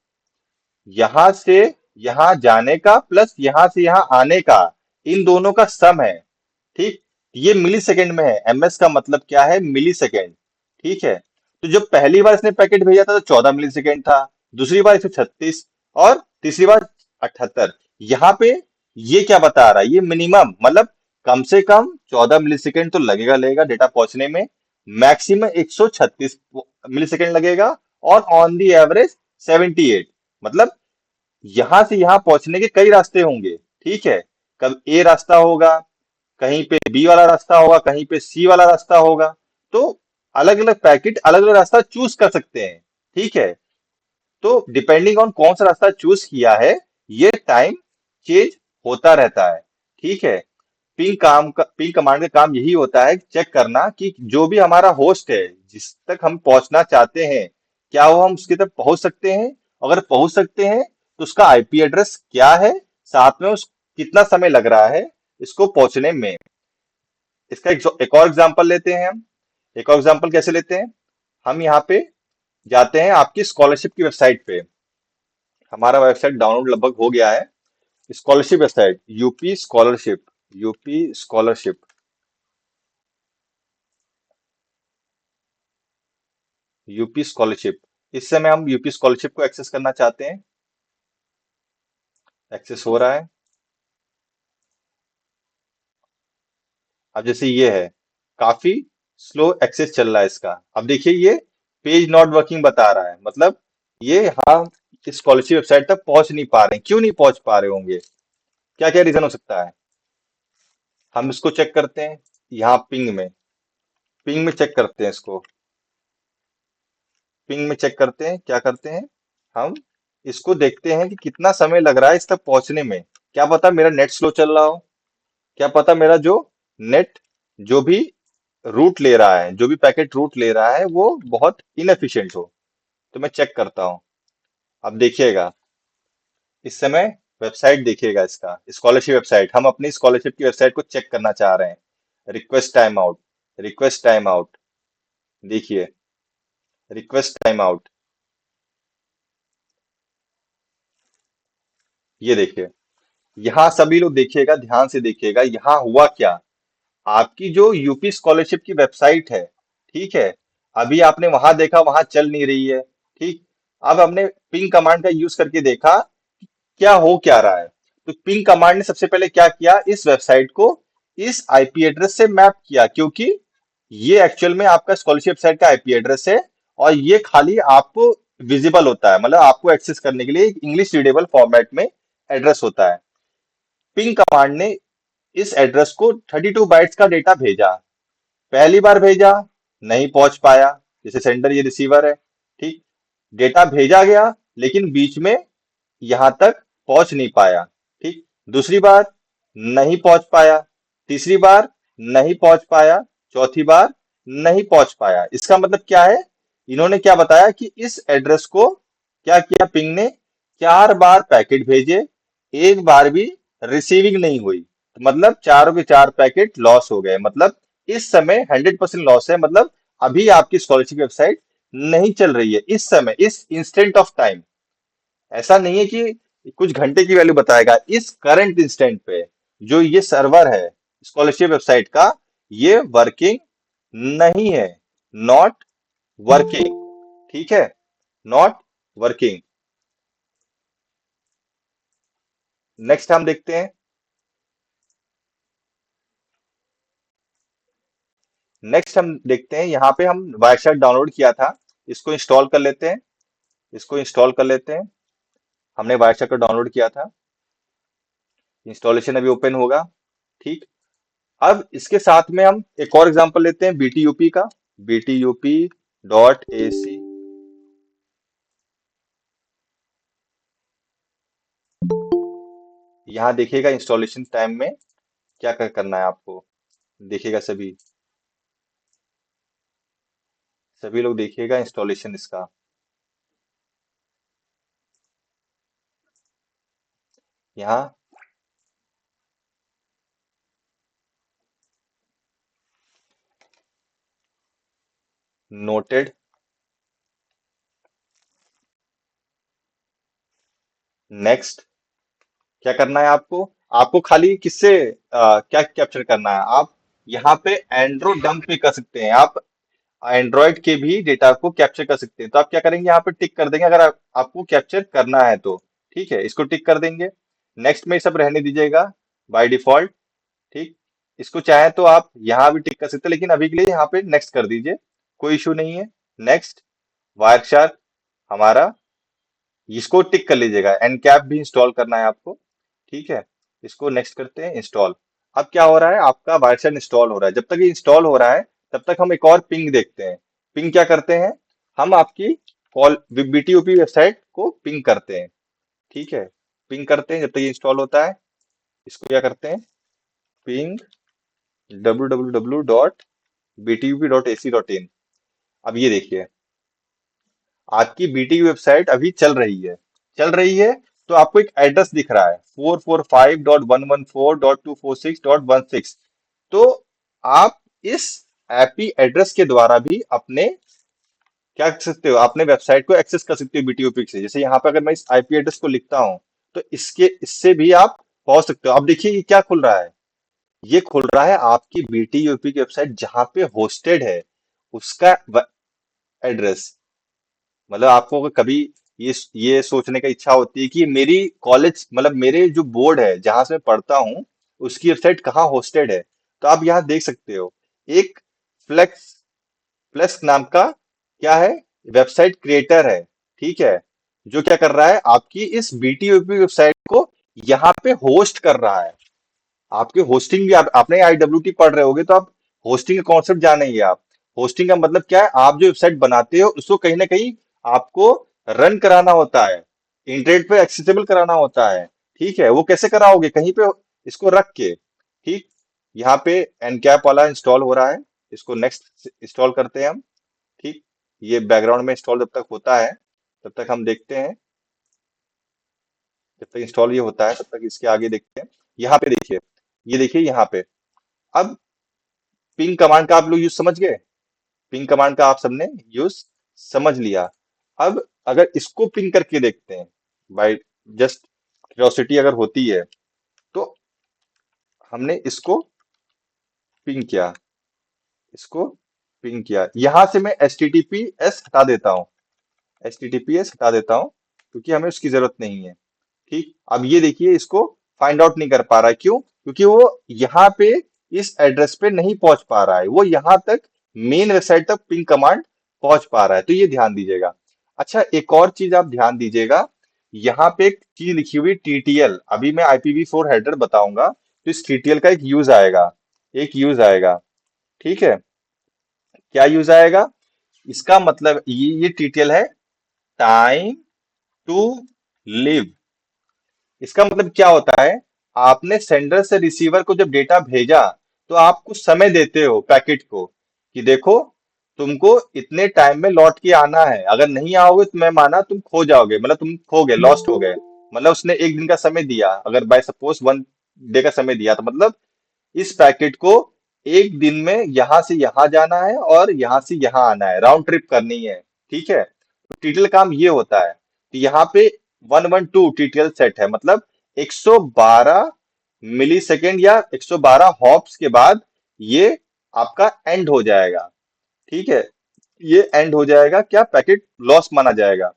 यहां से यहां जाने का प्लस यहां से यहां आने का, इन दोनों का सम है। ठीक, ये मिली सेकेंड में है, MS का मतलब क्या है, मिली सेकेंड। ठीक है, तो जब पहली बार इसने पैकेट भेजा था तो 14 मिली सेकेंड था, दूसरी बार 136, और तीसरी बार 78। यहाँ पे ये क्या बता रहा है, ये मिनिमम, मतलब कम से कम 14 मिली सेकेंड तो लगेगा लगेगा डेटा पहुंचने में, मैक्सिमम 136 मिली सेकेंड लगेगा, और ऑन दी एवरेज 78। मतलब यहां से यहां पहुंचने के कई रास्ते होंगे। ठीक है, कब ए रास्ता होगा, कहीं पे बी वाला रास्ता होगा, कहीं पे सी वाला रास्ता होगा। तो अलग अलग पैकेट अलग अलग रास्ता चूज कर सकते हैं। ठीक है, तो डिपेंडिंग ऑन कौन सा रास्ता चूज किया है, ये टाइम चेंज होता रहता है। ठीक है, पिंग कमांड का काम यही होता है, चेक करना कि जो भी हमारा होस्ट है, जिस तक हम पहुंचना चाहते हैं, क्या वो हम उसके तक पहुंच सकते हैं। अगर पहुंच सकते हैं तो उसका आईपी एड्रेस क्या है, साथ में उस कितना समय लग रहा है इसको पहुंचने में। इसका एक और एग्जांपल लेते हैं हम। एक और एग्जांपल कैसे लेते हैं, हम यहाँ पे जाते हैं आपकी स्कॉलरशिप की वेबसाइट पे। हमारा वेबसाइट डाउनलोड लगभग हो गया है। Scholarship website, UP scholarship, UP scholarship. इस समय हम यूपी स्कॉलरशिप को एक्सेस करना चाहते हैं। एक्सेस हो रहा है। अब जैसे ये है, काफी स्लो एक्सेस चल रहा है इसका। अब देखिए ये पेज नॉट वर्किंग बता रहा है, मतलब ये हम इस स्कॉलरशिप वेबसाइट तक पहुंच नहीं पा रहे हैं। क्यों नहीं पहुंच पा रहे होंगे, क्या क्या रीजन हो सकता है, हम इसको चेक करते हैं। यहाँ पिंग में चेक करते हैं इसको। पिंग में चेक करते हैं, क्या करते हैं, हम इसको देखते हैं कि कितना समय लग रहा है इस तक पहुंचने में। क्या पता मेरा नेट स्लो चल रहा हो, क्या पता मेरा जो नेट, जो भी रूट ले रहा है, जो भी पैकेट रूट ले रहा है वो बहुत इनएफिशिएंट हो। तो मैं चेक करता हूँ। अब देखिएगा, इस समय वेबसाइट देखिएगा, इसका स्कॉलरशिप वेबसाइट, हम अपनी स्कॉलरशिप की वेबसाइट को चेक करना चाह रहे हैं। Request time out, request time out, देखिए रिक्वेस्ट टाइम आउट। ये देखिए, यहाँ सभी लोग देखिएगा, ध्यान से देखिएगा, यहाँ हुआ क्या। आपकी जो यूपी स्कॉलरशिप की वेबसाइट है, ठीक है, अभी आपने वहां देखा, वहां चल नहीं रही है, ठीक। अब हमने पिंग कमांड का यूज करके देखा क्या हो क्या रहा है। तो पिंग कमांड ने सबसे पहले क्या किया, इस वेबसाइट को इस आईपी एड्रेस से मैप किया, क्योंकि ये एक्चुअल में आपका स्कॉलरशिप साइट का आईपी एड्रेस है, और ये खाली आपको विजिबल होता है, मतलब आपको एक्सेस करने के लिए इंग्लिश रीडेबल फॉर्मेट में एड्रेस होता है। पिंग कमांड ने इस एड्रेस को 32 बाइट्स का डेटा भेजा। पहली बार भेजा, नहीं पहुंच पाया, जैसे सेंडर ये रिसीवर है, ठीक। डेटा भेजा गया, लेकिन बीच में यहां तक पहुंच नहीं पाया, ठीक। दूसरी बार नहीं पहुंच पाया, तीसरी बार नहीं पहुंच पाया, चौथी बार नहीं पहुंच पाया। इसका मतलब क्या है, इन्होंने क्या बताया कि इस एड्रेस को क्या किया पिंग ने, 4 बार पैकेट भेजे, एक बार भी रिसीविंग नहीं हुई, तो मतलब चारों के चार पैकेट लॉस हो गए। मतलब इस समय 100% लॉस है, मतलब अभी आपकी स्कॉलरशिप वेबसाइट नहीं चल रही है इस समय, इस इंस्टेंट ऑफ टाइम। ऐसा नहीं है कि कुछ घंटे की वैल्यू बताएगा, इस करंट इंस्टेंट पे जो ये सर्वर है स्कॉलरशिप वेबसाइट का, ये वर्किंग नहीं है, नॉट वर्किंग, ठीक है, नॉट वर्किंग। नेक्स्ट हम देखते हैं, यहाँ पे हम वायरशेट डाउनलोड किया था, इसको इंस्टॉल कर लेते हैं, इसको इंस्टॉल कर लेते हैं। हमने वायरशेट को डाउनलोड किया था, इंस्टॉलेशन अभी ओपन होगा, ठीक। अब इसके साथ में हम एक और एग्जांपल लेते हैं बीटीयूपी का, btup.ac। यहाँ देखिएगा इंस्टॉलेशन टाइम में क्या करना है आपको, देखिएगा सभी लोग देखिएगा इंस्टॉलेशन इसका। यहाँ नोटेड। नेक्स्ट, क्या करना है आपको, आपको खाली किससे क्या कैप्चर करना है, आप यहाँ पे एंड्रो डंप भी कर सकते हैं, आप एंड्रॉइड के भी डेटा को कैप्चर कर सकते हैं। तो आप क्या करेंगे, यहाँ पे टिक कर देंगे, अगर आपको कैप्चर करना है तो, ठीक है, इसको टिक कर देंगे। नेक्स्ट में ये सब रहने दीजिएगा बाय डिफॉल्ट, ठीक। इसको चाहे तो आप यहाँ भी टिक कर सकते हैं, लेकिन अभी के लिए यहाँ पे नेक्स्ट कर दीजिए, कोई इशू नहीं है। नेक्स्ट, वायरशार्क हमारा, इसको टिक कर लीजिएगा, एनकैप भी इंस्टॉल करना है आपको, ठीक है। इसको नेक्स्ट करते हैं, इंस्टॉल। अब क्या हो रहा है, आपका वायरशेल इंस्टॉल हो रहा है। जब तक ये इंस्टॉल हो रहा है, तब तक हम एक और पिंग देखते हैं। पिंग क्या करते हैं, हम आपकी कॉल बीटीओपी वेबसाइट को पिंग करते हैं, ठीक है। पिंग करते हैं, जब तक ये इंस्टॉल होता है, इसको क्या करते हैं, पिंग www.btup.ac.in। अब ये देखिए, आपकी बीटी वेबसाइट अभी चल रही है, तो आपको एक एड्रेस दिख रहा है 445.114.246.16। तो आप इस एपी एड्रेस के द्वारा भी अपने क्या कर सकते हो, अपने वेबसाइट को एक्सेस कर सकते हो बीटीओपी से। जैसे यहाँ पे अगर मैं इस आईपी एड्रेस को लिखता हूँ, तो इससे भी आप पहुंच सकते हो। अब देखिए ये क्या खुल रहा है, ये खुल रहा है आपकी बीटीयूपी की वेबसाइट जहां पे होस्टेड है उसका एड्रेस। मतलब आपको अगर कभी ये सोचने का इच्छा होती है कि मेरी कॉलेज, मतलब मेरे जो बोर्ड है जहां से मैं पढ़ता हूँ, उसकी वेबसाइट कहाँ होस्टेड है, तो आप यहाँ देख सकते हो, एक फ्लेक्स फ्लेक्स नाम का क्या है, वेबसाइट क्रिएटर है, ठीक है, जो क्या कर रहा है, आपकी इस बीटीयूपी वेबसाइट को यहाँ पे होस्ट कर रहा है। आपके होस्टिंग भी आपने आईडब्ल्यूटी पढ़ रहे होगे, तो आप होस्टिंग का कॉन्सेप्ट जानेंगे। आप होस्टिंग का मतलब क्या है, आप जो वेबसाइट बनाते हो उसको कहीं ना कहीं आपको रन कराना होता है, इंटरनेट पे एक्सेसिबल कराना होता है, ठीक है। वो कैसे कराओगे, कहीं पे इसको रख के, ठीक। यहाँ पे एनकैप वाला इंस्टॉल हो रहा है, इसको नेक्स्ट इंस्टॉल करते हैं हम, ठीक। ये बैकग्राउंड में इंस्टॉल जब तक होता है, तब तक हम देखते हैं, जब तक इंस्टॉल ये होता है तब तक इसके आगे देखते हैं। यहाँ पे देखिए, ये देखिए यहाँ पे, अब पिंग कमांड का आप लोग यूज समझ गए, पिंग कमांड का आप सबने यूज समझ लिया। अब अगर इसको पिंग करके देखते हैं, बाय जस्ट क्यूरियोसिटी अगर होती है, तो हमने इसको पिंग किया, इसको पिंग किया, यहां से मैं HTTPS हटा देता हूँ, HTTPS हटा देता हूँ, क्योंकि हमें उसकी जरूरत नहीं है। ठीक, अब ये देखिए इसको फाइंड आउट नहीं कर पा रहा है, क्यों? क्योंकि वो यहाँ पे इस एड्रेस पे नहीं पहुंच पा रहा है, वो यहाँ तक मेन वेबसाइट तक पिंग कमांड पहुंच पा रहा है, तो ये ध्यान दीजिएगा। अच्छा, एक और चीज आप ध्यान दीजिएगा, यहाँ पे एक चीज लिखी हुई TTL, अभी मैं IPv4 हेडर बताऊंगा, तो इस TTL का एक यूज आएगा, एक यूज आएगा। ठीक है, क्या यूज आएगा? इसका मतलब ये TTL है, टाइम टू लिव। इसका मतलब क्या होता है? आपने सेंडर से रिसीवर को जब डेटा भेजा, तो आप कुछ समय देते हो पैकेट को, कि देखो तुमको इतने टाइम में लौट के आना है, अगर नहीं आओगे तो मैं माना तुम खो जाओगे, मतलब तुम खो गए, लॉस्ट हो गए। मतलब उसने एक दिन का समय दिया, अगर बाय सपोज 1 डे का समय दिया, तो मतलब इस पैकेट को एक दिन में यहां से यहां जाना है और यहां से यहां आना है, राउंड ट्रिप करनी है। ठीक है, तो टीटीएल काम ये होता है कि यहाँ पे 112 टीटीएल सेट है, मतलब 112 मिली सेकेंड या 112 हॉप्स के बाद ये आपका एंड हो जाएगा। ठीक है, ये एंड हो जाएगा, क्या पैकेट लॉस माना जाएगा।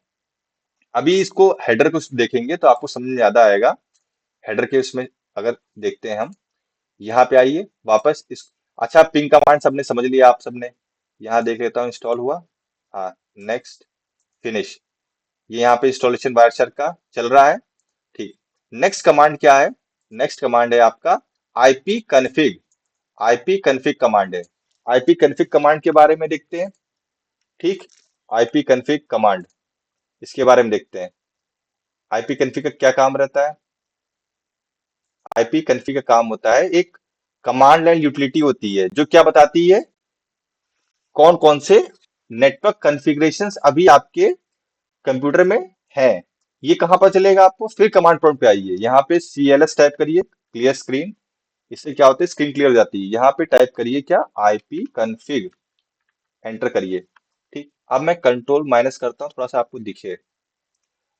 अभी इसको हेडर को देखेंगे तो आपको समझ में ज्यादा आएगा। हेडर के उसमें अगर देखते हैं हम, यहाँ पे आइए वापस इस, अच्छा पिंग कमांड सबने समझ लिया, आप सबने, यहाँ देख लेता हूँ इंस्टॉल हुआ। हाँ, नेक्स्ट, फिनिश, ये यहाँ पे इंस्टॉलेशन वायरशर का चल रहा है। ठीक, नेक्स्ट कमांड क्या है? नेक्स्ट कमांड है आपका IP config, IP config command है। आईपी कन्फिग कमांड के बारे में देखते हैं। ठीक, आईपी कन्फिग कमांड, इसके बारे में देखते हैं। आईपी कन्फिग का क्या काम रहता है? आईपी कन्फिग का काम होता है, एक कमांड लाइन यूटिलिटी होती है, जो क्या बताती है, कौन कौन से नेटवर्क कॉन्फ़िगरेशंस अभी आपके कंप्यूटर में हैं। ये कहाँ पर चलेगा आपको? फिर कमांड प्रॉम्प्ट पे आइए, यहाँ पे CLS टाइप करिए, क्लियर स्क्रीन। इससे क्या होता है, स्क्रीन क्लियर हो जाती है। यहाँ पे टाइप करिए क्या, आईपी कन्फिग, एंटर करिए। ठीक, अब मैं कंट्रोल माइनस करता हूँ, थोड़ा सा आपको दिखे।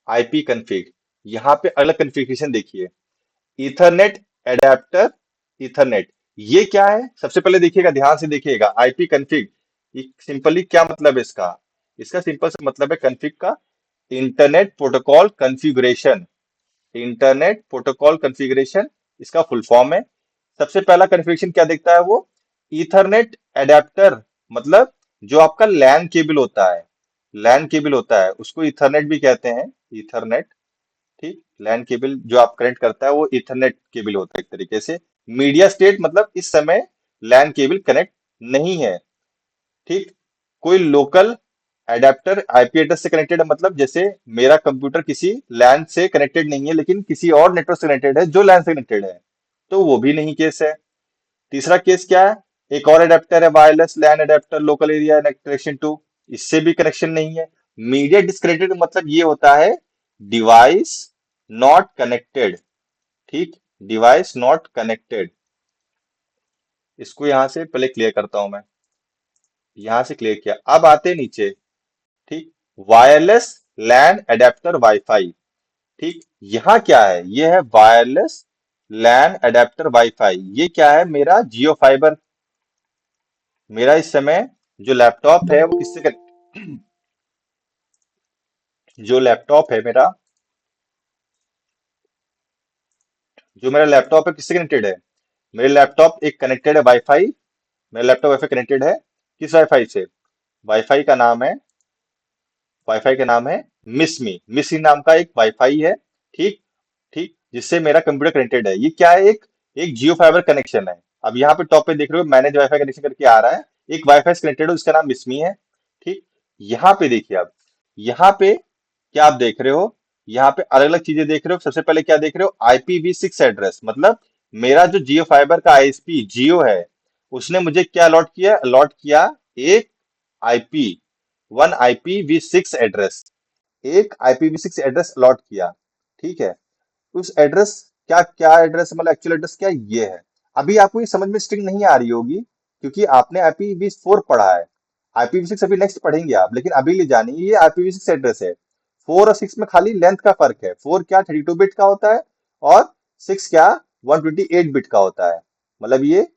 आईपी कन्फिग, यहाँ पे अलग कन्फिग्रेशन देखिए, ईथरनेट एडेप्टर, ईथरनेट, ये क्या है? सबसे पहले देखिएगा, ध्यान से देखिएगा, आईपी कन्फिग, सिंपली क्या मतलब है इसका? इसका सिंपल सा मतलब है कन्फिग का internet protocol configuration, internet protocol configuration इसका फुल फॉर्म है। सबसे पहला कॉन्फ़िगरेशन क्या देखता है वो? ईथरनेट एडेप्टर, मतलब जो आपका लैन केबल होता है, लैन केबल होता है उसको ईथरनेट भी कहते हैं, ईथरनेट। ठीक, लैन केबल जो आप कनेक्ट करता है वो इथरनेट केबल होता है एक तरीके से। मीडिया स्टेट, मतलब इस समय लैन केबल कनेक्ट नहीं है। ठीक, कोई लोकल एडेप्टर आईपी एड्रेस से कनेक्टेड है, मतलब जैसे मेरा कंप्यूटर किसी लैन से कनेक्टेड नहीं है, लेकिन किसी और नेटवर्क से कनेक्टेड है जो लैन से कनेक्टेड है, तो वो भी नहीं केस है। तीसरा केस क्या है? एक और एडेप्टर है, wireless LAN adapter local area connection two, इससे भी कनेक्शन नहीं है। मीडिया डिस्कनेक्टेड मतलब ये होता है डिवाइस नॉट कनेक्टेड। ठीक, डिवाइस नॉट कनेक्टेड, इसको यहां से पहले क्लियर करता हूं मैं, यहां से क्लियर किया। अब आते हैं नीचे। ठीक, वायरलेस लैन एडेप्टर वाईफाई। ठीक, यहाँ क्या है? ये है वायरलेस लैन एडेप्टर वाईफाई। ये क्या है? मेरा जियो फाइबर, मेरा इस समय जो लैपटॉप है वो किससे जो लैपटॉप है मेरा, जो मेरा लैपटॉप है किससे कनेक्टेड है? मेरे लैपटॉप एक कनेक्टेड है वाईफाई, मेरा लैपटॉप वाईफाई कनेक्टेड है, किस वाईफाई से? वाईफाई का नाम है, वाईफाई का नाम है मिसमी, मिसमी नाम का एक वाईफाई है। ठीक, ठीक, जिससे मेरा कंप्यूटर कनेक्टेड है। ये क्या है? एक एक जियो फाइबर कनेक्शन है। अब यहाँ पे टॉप पे देख रहे हो मैनेज वाईफाई कनेक्शन करके आ रहा है, एक वाईफाई से कनेक्टेड है, उसका नाम मिसमी है। ठीक, यहाँ पे देखिए आप, यहाँ पे क्या आप देख रहे हो? यहाँ पे अलग अलग चीजें देख रहे हो। सबसे पहले क्या देख रहे हो? IPv6 एड्रेस, मतलब मेरा जो जियो फाइबर का आईएसपी जियो है, उसने मुझे क्या अलॉट किया? अलॉट किया एक आईपी, 1 IPv6 एड्रेस, एक IPv6 एड्रेस अलॉट किया। ठीक है, उस एड्रेस, क्या क्या एड्रेस, मतलब एक्चुअल एड्रेस क्या ये है। अभी आपको ये समझ में स्ट्रिंग नहीं आ रही होगी, क्योंकि आपने IPv4 पढ़ा है। IPv6 अभी नेक्स्ट पढ़ेंगे आप, लेकिन अभी ले जानिए ये IPv6 एड्रेस है। 4 और 6 में खाली लेंथ का फर्क है। 4 क्या 32 बिट का होता है, और 6 क्या 128 बिट का होता है। मतलब ये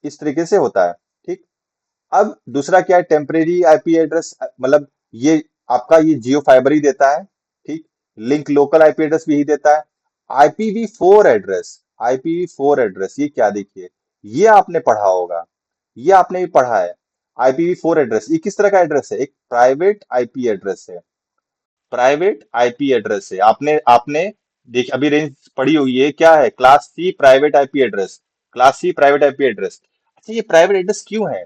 इस तरीके से होता है। ठीक। अब दूसरा क्या है, टेम्परेरी आईपी एड्रेस, मतलब ये आपका ये जियो फाइबर ही देता है। ठीक। लिंक लोकल आईपी एड्रेस भी ही देता है। आईपीवी4 एड्रेस ये क्या, देखिए, ये आपने पढ़ा होगा, ये आपने भी पढ़ा है। IPv4 एड्रेस ये किस तरह का एड्रेस है, एक प्राइवेट आईपी एड्रेस है। प्राइवेट आईपी एड्रेस है। आपने आपने देख अभी रेंज पढ़ी हुई है, क्या है, class C private IP address. Class C private IP address. अच्छा, ये प्राइवेट एड्रेस क्यों है?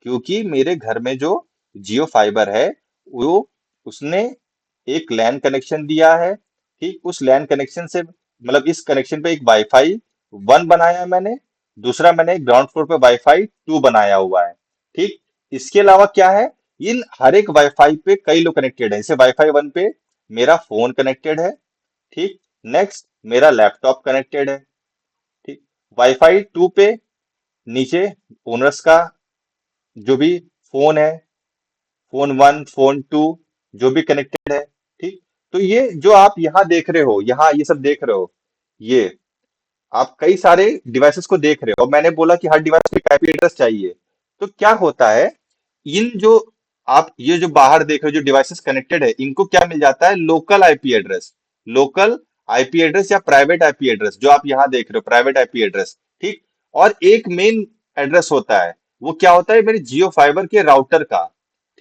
क्योंकि मेरे घर में जो जियो फाइबर है, वो उसने एक लैन कनेक्शन दिया है। ठीक। उस लैन कनेक्शन से, मतलब इस कनेक्शन पे एक वाईफाई 1 बनाया है मैंने, दूसरा मैंने एक ग्राउंड फ्लोर पे वाईफाई 2 बनाया हुआ है। ठीक। इसके अलावा क्या है, इन हर एक वाईफाई पे कई लोग कनेक्टेड है। जैसे वाईफाई 1 पे मेरा फोन कनेक्टेड है। ठीक। नेक्स्ट मेरा लैपटॉप कनेक्टेड है। ठीक। वाईफाई 2 पे नीचे ओनर्स का जो भी फोन है, फोन 1 फोन 2 जो भी कनेक्टेड है। ठीक। तो ये जो आप यहाँ देख रहे हो, यहाँ ये सब देख रहे हो, ये आप कई सारे डिवाइसेस को देख रहे हो, और मैंने बोला कि हर डिवाइस पे आईपी एड्रेस चाहिए। तो क्या होता है, इन जो आप ये जो बाहर देख रहे हो जो डिवाइसेस कनेक्टेड है, इनको क्या मिल जाता है, local IP address. Local IP address या प्राइवेट आईपी एड्रेस, जो आप यहाँ देख रहे हो प्राइवेट आईपी एड्रेस। ठीक। और एक मेन एड्रेस होता है, वो क्या होता है, मेरे जियो फाइबर के राउटर का।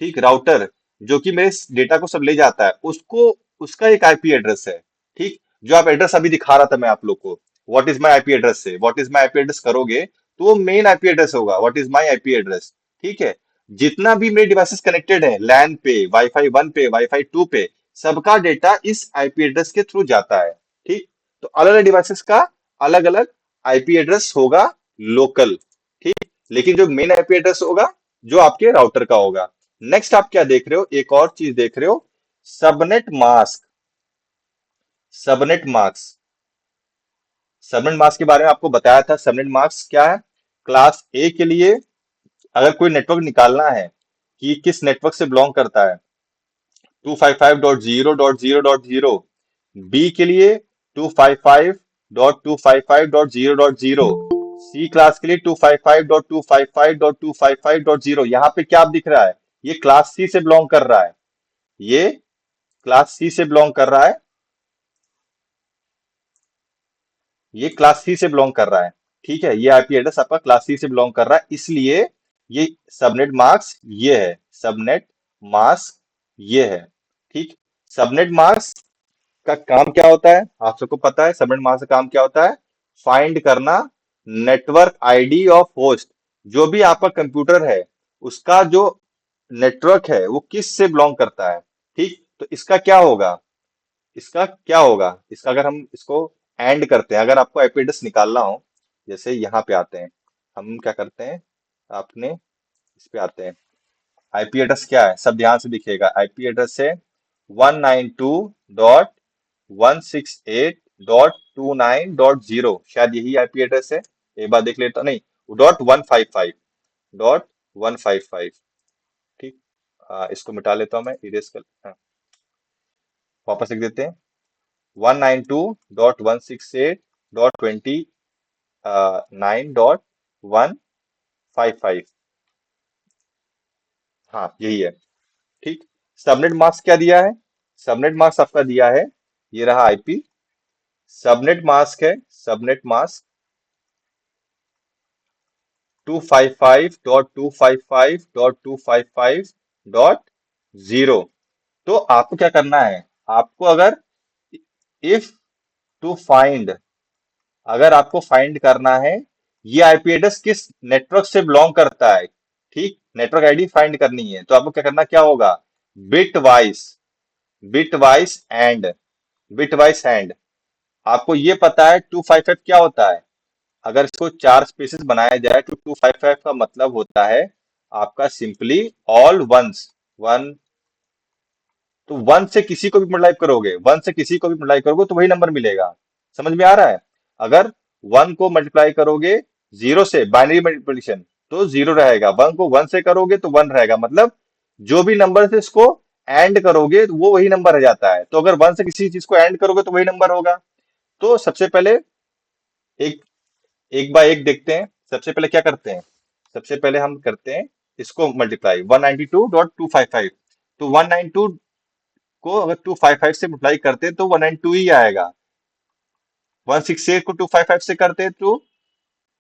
ठीक। राउटर जो कि मेरे डेटा को सब ले जाता है, उसको उसका एक आईपी एड्रेस है। ठीक। जो आप एड्रेस अभी दिखा रहा था मैं आप लोग को, what is my IP address से what is my IP address करोगे, तो वो मेन आईपी एड्रेस होगा, what is my IP address. ठीक है। जितना भी मेरे डिवाइसेस कनेक्टेड है लैन पे, वाईफाई 1 पे, वाईफाई 2 पे, सबका डेटा इस आईपी एड्रेस के थ्रू जाता है। ठीक। तो अलग अलग डिवाइसेस का अलग अलग आईपी एड्रेस होगा, लोकल। ठीक। लेकिन जो मेन आईपी एड्रेस होगा, जो आपके राउटर का होगा। नेक्स्ट आप क्या देख रहे हो, एक और चीज देख रहे हो, subnet mask. Subnet mask, subnet mask के बारे में आपको बताया था। सबनेट मास्क क्या है, क्लास ए के लिए अगर कोई नेटवर्क निकालना है कि किस नेटवर्क से बिलोंग करता है, 255.0.0.0। बी के लिए 255.255.0.0। सी क्लास के लिए 255.255.255.0। यहाँ पे क्या दिख रहा है, ये क्लास सी से बिलोंग कर रहा है, ये क्लास सी से बिलोंग कर रहा है, ये क्लास सी से बिलोंग कर रहा है। ठीक है। ये आईपी एड्रेस आपका क्लास सी से बिलोंग कर रहा है, इसलिए ये सबनेट मास्क ये है, सबनेट मास्क ये है। ठीक। सबनेट मास्क का काम क्या होता है, आप सबको पता है सबनेट मास्क का काम क्या होता है, फाइंड करना नेटवर्क आईडी ऑफ होस्ट। जो भी आपका कंप्यूटर है, उसका जो नेटवर्क है वो किस से बिलोंग करता है। ठीक। तो इसका क्या होगा, इसका क्या होगा, इसका अगर हम इसको एंड करते हैं, अगर आपको आईपी एड्रेस निकालना हो, जैसे यहाँ पे आते हैं, हम क्या करते हैं, आपने इस पे आते हैं। आईपी एड्रेस क्या है, सब ध्यान से दिखिएगा। आईपी एड्रेस है 192.168.29.0, शायद यही आईपी एड्रेस है। एक बार देख लेता, नहीं, .155.155। ठीक। इसको मिटा लेता हूं मैं, इरेज कर, वापस लिख देते हैं, 192.168.29.155। हाँ, यही है। ठीक। सबनेट मास्क क्या दिया है, सबनेट मास्क आपका दिया है, ये रहा आईपी। सबनेट मास्क है, सबनेट मास्क 255.255.255.0। तो आपको क्या करना है, आपको अगर इफ टू फाइंड, अगर आपको फाइंड करना है ये आईपी एड्रेस किस नेटवर्क से बिलोंग करता है, ठीक, नेटवर्क आईडी फाइंड करनी है, तो आपको क्या करना, क्या होगा, bit wise, bit wise and, bit wise and. आपको ये पता है 255 क्या होता है, अगर इसको 4 स्पेसेस बनाया जाए तो 255 का मतलब होता है आपका सिंपली ऑल वंस, वन। तो वन से किसी को भी मल्टीप्लाई करोगे, वन से किसी को भी मल्टीप्लाई करोगे तो वही नंबर मिलेगा। समझ में आ रहा है? अगर वन को मल्टीप्लाई करोगे जीरो से, बाइनरी मल्टीप्लिकेशन, तो जीरो रहेगा, वन को वन से करोगे तो वन रहेगा, मतलब जो भी नंबर से इसको एंड करोगे तो वो वही नंबर रह जाता है। तो अगर वन से किसी चीज को एंड करोगे तो वही नंबर होगा। तो सबसे पहले एक एक बाय एक देखते हैं। सबसे पहले क्या करते हैं, सबसे पहले हम करते हैं इसको मल्टीप्लाई 192.255। तो 192 को अगर 255 से मल्टीप्लाई करते हैं तो 192 ही आएगा। 168 को 255 से करते हैं तो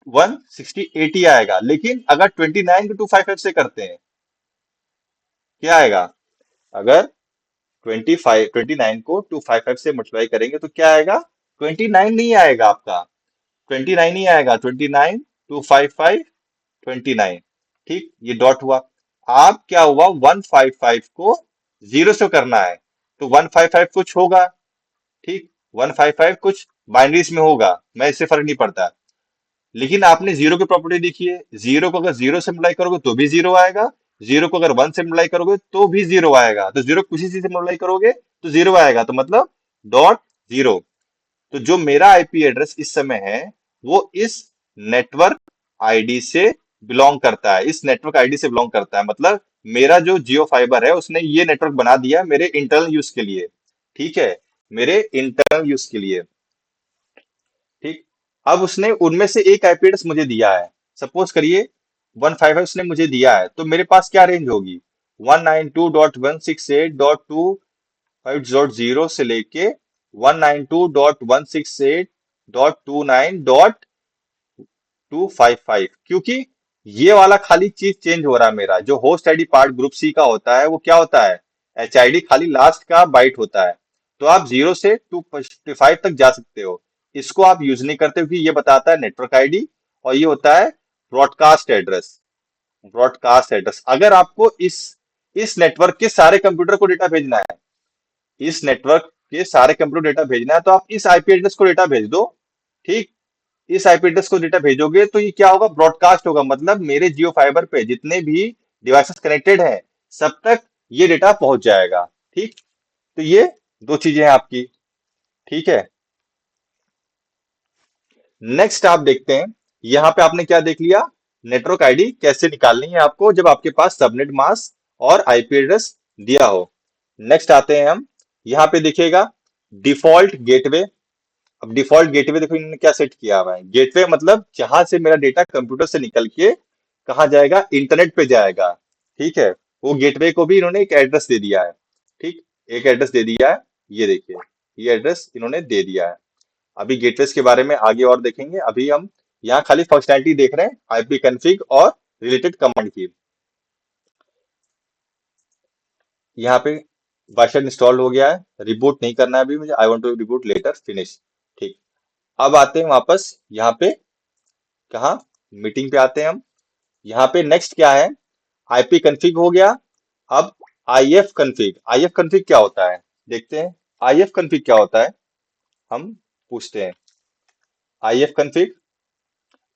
168 ही आएगा। लेकिन अगर 29 को 255 से करते हैं, क्या आएगा? अगर 29 को 255 से मल्टीप्लाई करेंगे तो क्या आएगा? 29 नहीं आएगा आपका, 29 ही आएगा। 29 255 29। ठीक, ये डॉट हुआ। आप क्या हुआ, 155 को जीरो से करना है तो 155 कुछ होगा। ठीक, 155 कुछ बाइनरीज में होगा, मैं इससे फर्क नहीं पड़ता। लेकिन आपने जीरो की प्रॉपर्टी देखी है, जीरो को अगर जीरो से मल्टीप्लाई करोगे तो भी जीरो आएगा, जीरो को अगर वन से मल्टीप्लाई करोगे तो भी जीरो आएगा। तो जीरो किसी चीज से मल्टीप्लाई करोगे तो जीरो आएगा, तो मतलब डॉट जीरो। तो जो मेरा आईपी एड्रेस इस समय है वो इस नेटवर्क आईडी से बिलोंग करता है, इस नेटवर्क आईडी से बिलोंग करता है। मतलब मेरा जो जियो फाइबर है उसने ये नेटवर्क बना दिया मेरे इंटरनल यूज के लिए। ठीक है, मेरे इंटरनल यूज के लिए। ठीक, अब उसने उनमें से एक आईपी एड्रेस मुझे दिया है। सपोज करिए 155 उसने मुझे दिया है, तो मेरे पास क्या रेंज होगी? 192.168.2 से लेके 192.168.29.255, क्योंकि ये वाला खाली चीज चेंज हो रहा है। मेरा जो host ID part group C का होता है वो क्या होता है? एच आई डी खाली लास्ट का बाइट होता है। तो आप जीरो से 255 तक जा सकते हो। इसको आप यूज नहीं करते क्योंकि ये बताता है नेटवर्क आईडी, और ये होता है ब्रॉडकास्ट एड्रेस। ब्रॉडकास्ट एड्रेस, अगर आपको इस नेटवर्क के सारे कंप्यूटर को डेटा भेजना है, इस नेटवर्क के सारे कंप्यूटर डेटा भेजना है, तो आप इस आईपी एड्रेस को डेटा भेज दो। ठीक, इस आईपी एड्रेस को डेटा भेजोगे तो ये क्या होगा? ब्रॉडकास्ट होगा, मतलब मेरे जियो फाइबर पे जितने भी डिवाइसेस कनेक्टेड हैं सब तक ये डेटा पहुंच जाएगा। ठीक, तो ये दो चीजें हैं आपकी। ठीक है, नेक्स्ट आप देखते हैं। यहां पे आपने क्या देख लिया, नेटवर्क आईडी कैसे निकालनी है आपको जब आपके पास सबनेट मास्क और आईपी एड्रेस दिया हो। नेक्स्ट आते हैं हम, यहाँ पे देखिएगा डिफॉल्ट गेटवे। अब डिफॉल्ट गेटवे देखो इन्होंने क्या सेट किया हुआ है। गेटवे मतलब जहां से मेरा डेटा कंप्यूटर से निकल के कहाँ जाएगा? इंटरनेट पे जाएगा। ठीक है, वो गेटवे को भी इन्होंने एक एड्रेस दे दिया है। ठीक, एक एड्रेस दे दिया है, ये देखिए, ये एड्रेस इन्होंने दे दिया है। अभी गेटवेज के बारे में आगे और देखेंगे, अभी हम यहाँ खाली फंक्शनैलिटी देख रहे हैं आईपी कॉन्फ़िग और रिलेटेड कमांड की। यहाँ पे वर्जन इंस्टॉल हो गया है, रिबूट नहीं करना है अभी मुझे, I want to reboot later, finish. ठीक, अब आते हैं वापस यहाँ पे, कहाँ, मीटिंग पे आते हैं हम। यहाँ पे नेक्स्ट क्या है? आईपी कॉन्फ़िग हो गया। अब आईएफ कॉन्फ़िग, आईएफ कॉन्फ़िग क्या होता है देखते हैं। आईएफ कॉन्फ़िग क्या होता है, हम पूछते हैं। आईएफ कॉन्फ़िग,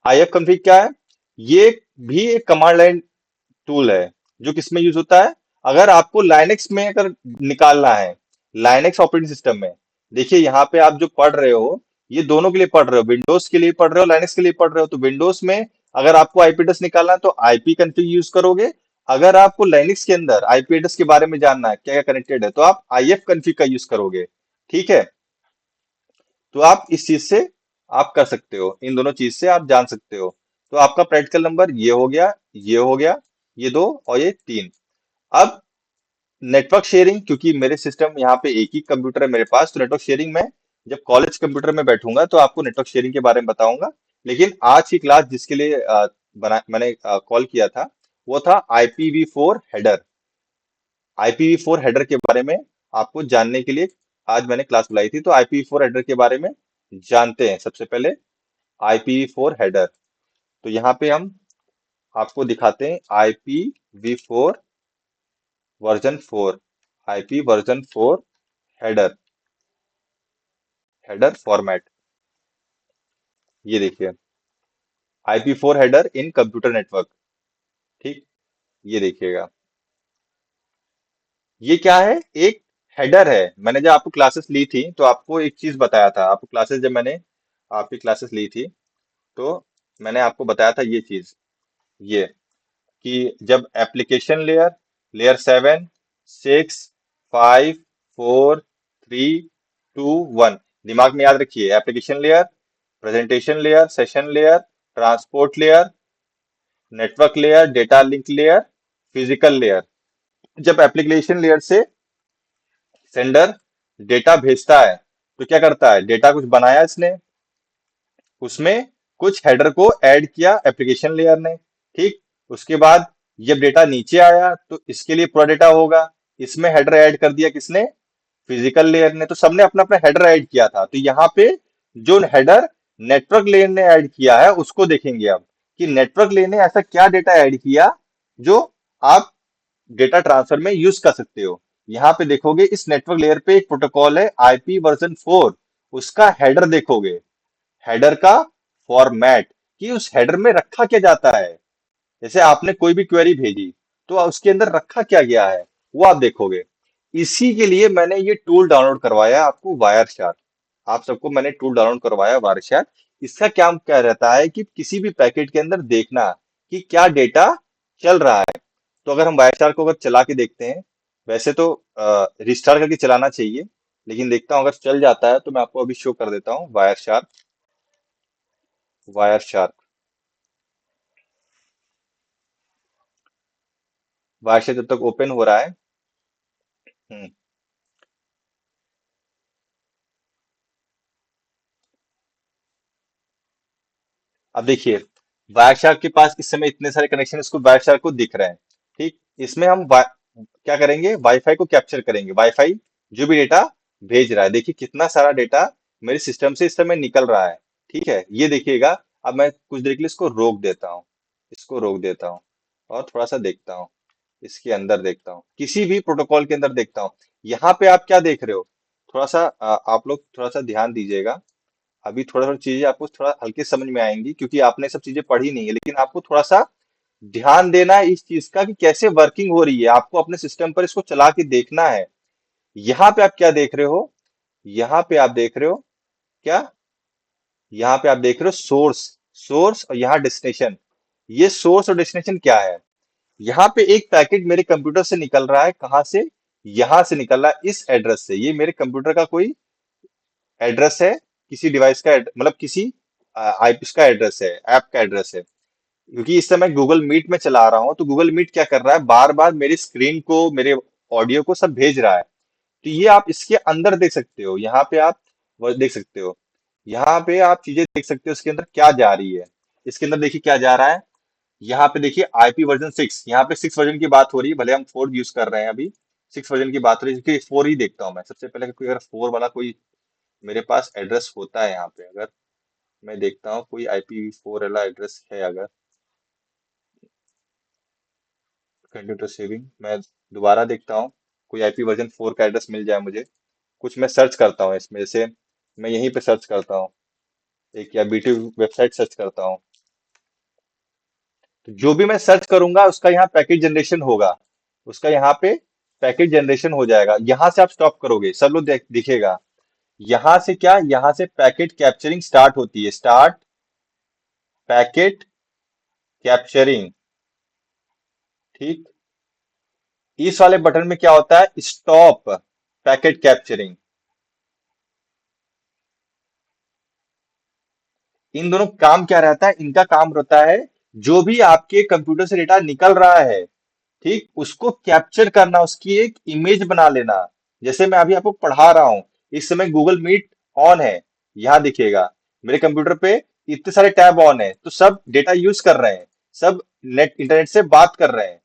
आईएफ कॉन्फ़िग क्या है? ये भी एक कमांड लाइन टूल है जो किसमें यूज होता है? अगर आपको लाइनेक्स में अगर निकालना है, लाइनेक्स ऑपरेटिंग सिस्टम में। देखिए यहाँ पे आप जो पढ़ रहे हो ये दोनों के लिए पढ़ रहे हो, विंडोज के लिए पढ़ रहे हो, लाइनेक्स के लिए पढ़ रहे हो। तो विंडोज में अगर आपको आईपी एड्रेस निकालना है तो आईपी कॉन्फ़िग यूज करोगे। अगर आपको लाइनेक्स के अंदर आईपी एड्रेस के बारे में जानना है क्या क्या कनेक्टेड है तो आप आईएफ कॉन्फ़िग का यूज करोगे। ठीक है, तो आप इस चीज से आप कर सकते हो, इन दोनों चीज से आप जान सकते हो। तो आपका प्रैक्टिकल नंबर ये हो गया, ये हो गया, ये दो और ये तीन। अब नेटवर्क शेयरिंग, क्योंकि मेरे सिस्टम यहाँ पे एक ही कंप्यूटर है मेरे पास, तो नेटवर्क शेयरिंग में जब कॉलेज कंप्यूटर में बैठूंगा तो आपको नेटवर्क शेयरिंग के बारे में बताऊंगा। लेकिन आज की क्लास जिसके लिए मैंने कॉल किया था वो था IPv4 हेडर। IPv4 हेडर के बारे में आपको जानने के लिए आज मैंने क्लास बुलाई थी। तो IPv4 हेडर के बारे में जानते हैं सबसे पहले। IPv4 हेडर, तो यहाँ पे हम आपको दिखाते हैं IPv4 version 4, IP version 4 header, header format. ये देखिए IP4 हेडर इन कंप्यूटर नेटवर्क। ठीक, ये देखिएगा, ये क्या है? एक हेडर है। मैंने जब आपको क्लासेस ली थी तो आपको एक चीज बताया था, आपको क्लासेस जब मैंने आपकी क्लासेस ली थी तो मैंने आपको बताया था ये चीज। ये कि जब एप्लीकेशन लेयर, लेयर 7, 6, 5, 4, 3, 2, 1, दिमाग में याद रखिए, application layer, presentation layer, session layer, transport layer, network layer, data link layer, physical layer. जब एप्लीकेशन लेयर से सेंडर डेटा भेजता है तो क्या करता है, डेटा कुछ बनाया इसने, उसमें कुछ हेडर को ऐड किया एप्लीकेशन लेयर ने, ठीक। उसके बाद जब डेटा नीचे आया तो इसके लिए पूरा डेटा होगा, इसमें हेडर ऐड कर दिया किसने, फिजिकल लेयर ने। तो सबने अपना अपना हेडर ऐड किया था, तो यहाँ पे जो हेडर नेटवर्क लेयर ने ऐड किया है उसको देखेंगे अब, कि नेटवर्क लेयर ने ऐसा क्या डेटा ऐड किया जो आप डेटा ट्रांसफर में यूज कर सकते हो। यहाँ पे देखोगे इस नेटवर्क लेयर पे एक प्रोटोकॉल है IP वर्जन 4, उसका हेडर देखोगे, हेडर का फॉर्मेट, कि उस हेडर में रखा क्या जाता है। जैसे आपने कोई भी क्वेरी भेजी तो उसके अंदर रखा क्या गया है वो आप देखोगे। इसी के लिए मैंने ये टूल डाउनलोड करवाया आपको, वायर शार्क। आप सबको मैंने टूल डाउनलोड करवाया वायर शार्क। इसका क्या क्या रहता है कि किसी भी पैकेट के अंदर देखना कि क्या डेटा चल रहा है। तो अगर हम वायर शार्क को अगर चला के देखते हैं, वैसे तो रिस्टार्ट करके चलाना चाहिए, लेकिन देखता हूँ अगर चल जाता है तो मैं आपको अभी शो कर देता हूँ wire shark. Wireshark, wire shark जब तक ओपन हो रहा है। हम्म, अब देखिए, वायर शार्क के पास इस समय इतने सारे कनेक्शन इसको वायर शार्क को दिख रहे हैं, ठीक। इसमें हम क्या करेंगे, वाईफाई को कैप्चर करेंगे, वाईफाई जो भी डेटा भेज रहा है। देखिए कितना सारा डेटा मेरे सिस्टम से इस समय निकल रहा है, ठीक है, ये देखिएगा। अब मैं कुछ देर के लिए इसको रोक देता हूँ, इसको रोक देता हूँ और थोड़ा सा देखता हूँ, इसके अंदर देखता हूँ, किसी भी प्रोटोकॉल के अंदर देखता हूँ। यहाँ पे आप क्या देख रहे हो, थोड़ा सा आप लोग थोड़ा सा ध्यान दीजिएगा। अभी थोड़ा थोड़ा चीजें आपको थोड़ा हल्के समझ में आएंगी, क्योंकि आपने सब चीजें पढ़ी नहीं है, लेकिन आपको थोड़ा सा ध्यान देना है इस चीज का कि कैसे वर्किंग हो रही है। आपको अपने सिस्टम पर इसको चला के देखना है। यहाँ पे आप क्या देख रहे हो, यहाँ पे आप देख रहे हो क्या, यहाँ पे आप देख रहे हो सोर्स, सोर्स और यहाँ डेस्टिनेशन। ये सोर्स और डेस्टिनेशन क्या है, यहाँ पे एक पैकेट मेरे कंप्यूटर से निकल रहा है, कहाँ से, यहाँ से निकल रहा है, इस एड्रेस से। ये मेरे कंप्यूटर का कोई एड्रेस है, किसी डिवाइस का मतलब किसी आईपी का एड्रेस है, ऐप का एड्रेस है। क्योंकि इस समय गूगल मीट में चला रहा हूँ, तो गूगल मीट क्या कर रहा है, बार बार मेरी स्क्रीन को, मेरे ऑडियो को सब भेज रहा है। तो ये आप इसके अंदर देख सकते हो, यहाँ पे आप वो देख सकते हो, यहाँ पे आप चीजें देख सकते हो इसके अंदर क्या जा रही है। इसके अंदर देखिए क्या जा रहा है, यहाँ पे देखिए IP वर्जन 6, यहाँ पे 6 वर्जन की बात हो रही है, भले हम 4 यूज कर रहे हैं अभी। 6 वर्जन की बात हो रही है, क्योंकि 4 ही देखता हूँ मैं सबसे पहले। कोई अगर 4 वाला कोई मेरे पास एड्रेस होता है यहाँ पे, अगर मैं देखता हूँ कोई IP4 वाला एड्रेस है अगर, कंप्यूटर सेविंग, मैं दोबारा देखता हूँ कोई IP वर्जन 4 का एड्रेस मिल जाए मुझे। कुछ मैं सर्च करता हूँ इसमें से, मैं यहीं पे सर्च करता हूँ, एक या BT वेबसाइट सर्च करता हूँ। तो जो भी मैं सर्च करूंगा उसका यहाँ पैकेज जनरेशन होगा, उसका यहाँ पे पैकेज जनरेशन हो जाएगा। यहाँ से आप स्टॉप करोगे सब लोग दिखेगा। यहाँ से क्या, यहाँ से पैकेट कैप्चरिंग स्टार्ट होती है, स्टार्ट पैकेट कैप्चरिंग, ठीक। इस वाले बटन में क्या होता है, स्टॉप पैकेट कैप्चरिंग। इन दोनों काम क्या रहता है, इनका काम रहता है जो भी आपके कंप्यूटर से डेटा निकल रहा है, ठीक, उसको कैप्चर करना, उसकी एक इमेज बना लेना। जैसे मैं अभी आपको पढ़ा रहा हूं, इस समय गूगल मीट ऑन है, यहां दिखेगा मेरे कंप्यूटर पे इतने सारे टैब ऑन है, तो सब डेटा यूज कर रहे हैं, सब नेट इंटरनेट से बात कर रहे हैं,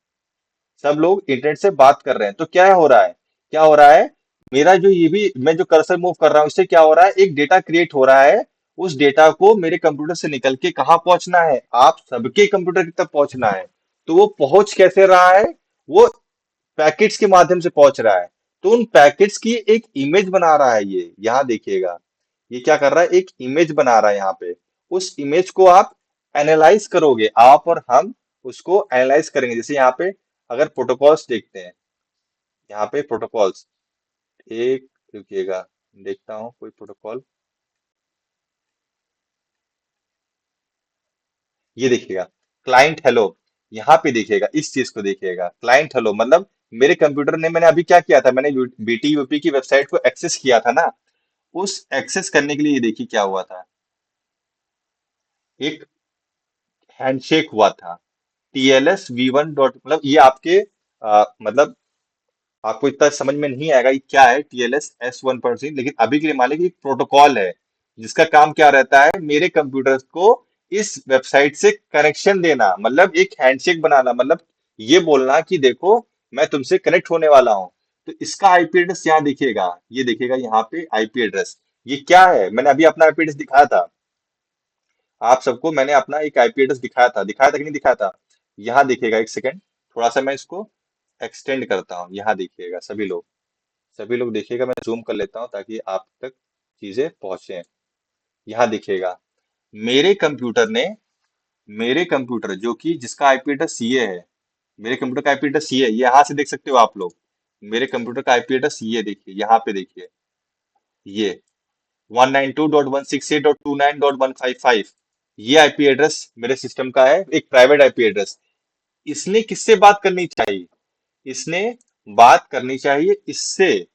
सब लोग इंटरनेट से बात कर रहे हैं। तो क्या हो रहा है, क्या हो रहा है, मेरा जो ये भी मैं जो कर्सर मूव कर रहा हूँ इससे क्या हो रहा है, एक डेटा क्रिएट हो रहा है। उस डेटा को मेरे कंप्यूटर से निकल के कहाँ पहुंचना है, आप सबके कंप्यूटर तक पहुंचना है। तो वो पहुंच कैसे रहा है, वो पैकेट्स के माध्यम से पहुंच रहा है। तो उन पैकेट्स की एक इमेज बना रहा है, ये यहाँ देखिएगा, ये क्या कर रहा है, एक इमेज बना रहा है यहाँ पे। उस इमेज को आप एनालाइज करोगे, आप और हम उसको एनालाइज करेंगे। जैसे यहाँ पे अगर प्रोटोकॉल्स देखते हैं, यहाँ पे प्रोटोकॉल्स, एक, रुकिएगा, देखता हूँ कोई प्रोटोकॉल, ये देखिएगा, क्लाइंट हेलो। यहाँ पे देखिएगा, इस चीज को देखिएगा, क्लाइंट हेलो मतलब मेरे कंप्यूटर ने, मैंने अभी क्या किया था, मैंने बीटीयूपी की वेबसाइट को एक्सेस किया था ना, उस एक्सेस करने के लिए ये देखिए क्या हुआ था, एक हैंडशेक हुआ था। टीएलएस वी1 डॉट, मतलब ये आपके मतलब आपको इतना समझ में नहीं आएगा ये क्या है TLS S1.0, लेकिन अभी के लिए मान लीजिए एक प्रोटोकॉल है जिसका काम क्या रहता है, मेरे कंप्यूटर को इस वेबसाइट से कनेक्शन देना, मतलब एक हैंडशेक बनाना, मतलब ये बोलना कि देखो मैं तुमसे कनेक्ट होने वाला हूँ। तो इसका आईपी एड्रेस यहाँ देखिएगा, ये देखिएगा यहाँ पे आईपी एड्रेस, ये क्या है, मैंने अभी अपना आईपी एड्रेस दिखाया था आप सबको, मैंने अपना एक आईपी एड्रेस दिखाया था कि नहीं दिखाया था। यहाँ देखिएगा, एक सेकेंड, थोड़ा सा मैं इसको एक्सटेंड करता हूँ, यहाँ देखिएगा सभी लोग देखिएगा, मैं जूम कर लेता हूँ ताकि आप तक चीजें पहुंचे। यहाँ देखिएगा, मेरे कंप्यूटर ने, मेरे कंप्यूटर जो कि जिसका आईपी एड्रेस सीए है, मेरे कंप्यूटर का आईपी एड्रेस सीए है, ये यहाँ से देख सकते हो आप लोग, मेरे कंप्यूटर का आईपी एड्रेस ये देखिए, यहाँ पे देखिए, ये 192.168.29.155, ये आईपी एड्रेस मेरे सिस्टम का है, एक प्राइवेट आईपी एड्रेस। इसने किससे बात करनी चाहिए, इसने बात करनी चाहिए इससे,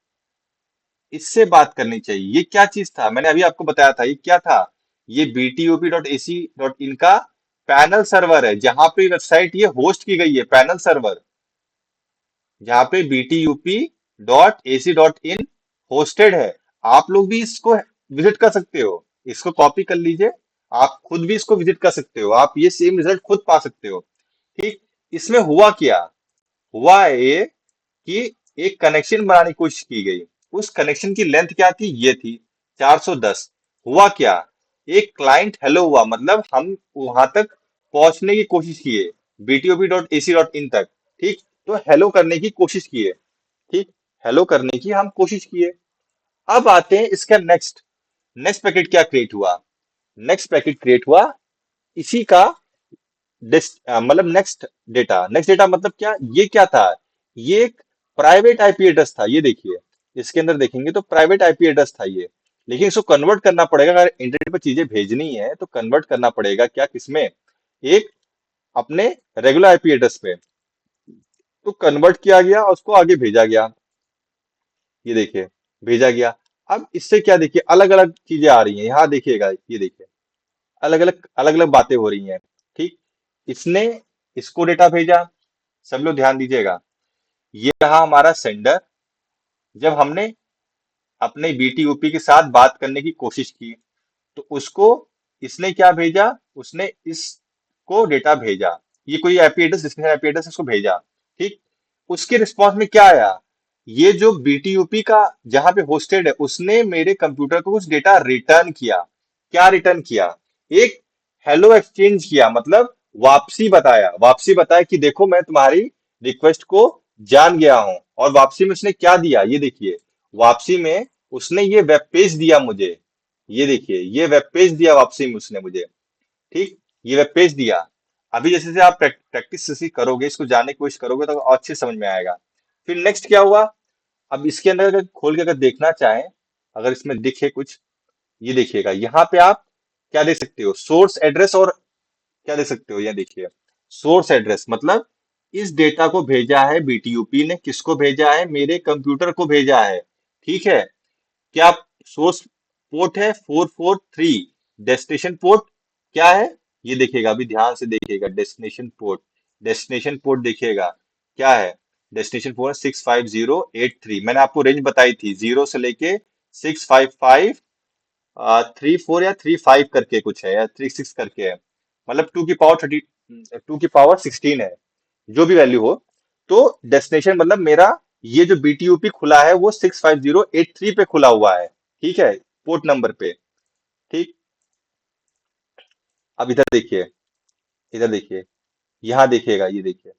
इससे बात करनी चाहिए। ये क्या चीज था, मैंने अभी आपको बताया था ये क्या था, ये btop.ac.in का पैनल सर्वर है, जहां पे वेबसाइट ये होस्ट की गई है, पैनल सर्वर, जहां पे btup.ac.in होस्टेड है। आप लोग भी इसको विजिट कर सकते हो, इसको कॉपी कर लीजिए, आप खुद भी इसको विजिट कर सकते हो, आप ये सेम रिजल्ट खुद पा सकते हो। ठीक, इसमें हुआ क्या, हुआ ये कि एक कनेक्शन बनाने की कोशिश की गई, उस कनेक्शन की लेंथ क्या थी, ये थी 410। हुआ क्या, एक क्लाइंट हेलो हुआ, मतलब हम वहां तक पहुंचने की कोशिश किए, btop.ac.in तक। ठीक, तो हेलो करने की कोशिश किए, ठीक, हेलो करने की हम कोशिश किए। अब आते हैं इसका नेक्स्ट, नेक्स्ट पैकेट क्या क्रिएट हुआ, नेक्स्ट पैकेट क्रिएट हुआ इसी का मतलब नेक्स्ट डेटा मतलब क्या, ये क्या था, ये एक प्राइवेट आईपी एड्रेस था, ये देखिए, इसके अंदर देखेंगे तो प्राइवेट आईपी एड्रेस था ये, लेकिन इसको कन्वर्ट करना पड़ेगा, अगर इंटरनेट पर चीजें भेजनी है तो कन्वर्ट करना पड़ेगा क्या, किसमें, एक अपने रेगुलर आईपी एड्रेस पे, तो कन्वर्ट किया गया और उसको आगे भेजा गया, ये देखिए, भेजा गया। अब इससे क्या देखिए, अलग अलग चीजें आ रही हैं, यहाँ देखिएगा, ये देखिए, अलग अलग बातें हो रही हैं। ठीक, इसने इसको डेटा भेजा, सब लोग ध्यान दीजिएगा, ये रहा हमारा सेंडर, जब हमने अपने बीटीयूपी के साथ बात करने की कोशिश की तो उसको इसने क्या भेजा, उसने इसको डेटा भेजा, ये कोई आईपी एड्रेस, जिसने आईपी एड्रेस इसको भेजा। ठीक, उसके रिस्पॉन्स में क्या आया, ये जो बीटीयूपी का जहां पे होस्टेड है, उसने मेरे कंप्यूटर को कुछ डेटा रिटर्न किया। क्या रिटर्न किया, एक हेलो एक्सचेंज किया, मतलब वापसी बताया कि देखो मैं तुम्हारी रिक्वेस्ट को जान गया हूं, और वापसी में उसने क्या दिया, ये देखिए, वापसी में उसने ये वेब पेज दिया मुझे, ये देखिए, ये वेब पेज दिया वापसी में उसने मुझे। ठीक, ये वेब पेज दिया। अभी जैसे जैसे आप प्रैक्टिस जैसे करोगे, इसको जानने की कोशिश करोगे तो और अच्छे समझ में आएगा। फिर नेक्स्ट क्या हुआ, अब इसके अंदर अगर खोल के अगर देखना चाहें, अगर इसमें दिखे कुछ, ये देखिएगा, यहाँ पे आप क्या देख सकते हो, सोर्स एड्रेस, और क्या देख सकते हो, ये देखिए, सोर्स एड्रेस मतलब इस डेटा को भेजा है बीटीयूपी ने, किसको भेजा है, मेरे कंप्यूटर को भेजा है। ठीक है, क्या सोर्स पोर्ट है 443, डेस्टिनेशन पोर्ट क्या है, ये देखिएगा, अभी ध्यान से देखिएगा, डेस्टिनेशन पोर्ट देखिएगा क्या है, डेस्टिनेशन पोर्ट 65083, मैंने आपको रेंज बताई थी, 0 से लेके 655 34 या 35 करके कुछ है, या 36 करके है, मतलब 2 की पावर 16 है, जो भी वैल्यू हो। तो डेस्टिनेशन मतलब मेरा ये जो बीटीयूपी खुला है वो 65083 पे खुला हुआ है, ठीक है, पोर्ट नंबर पे। ठीक, अब इधर देखिए, यहाँ देखिएगा, ये देखिए,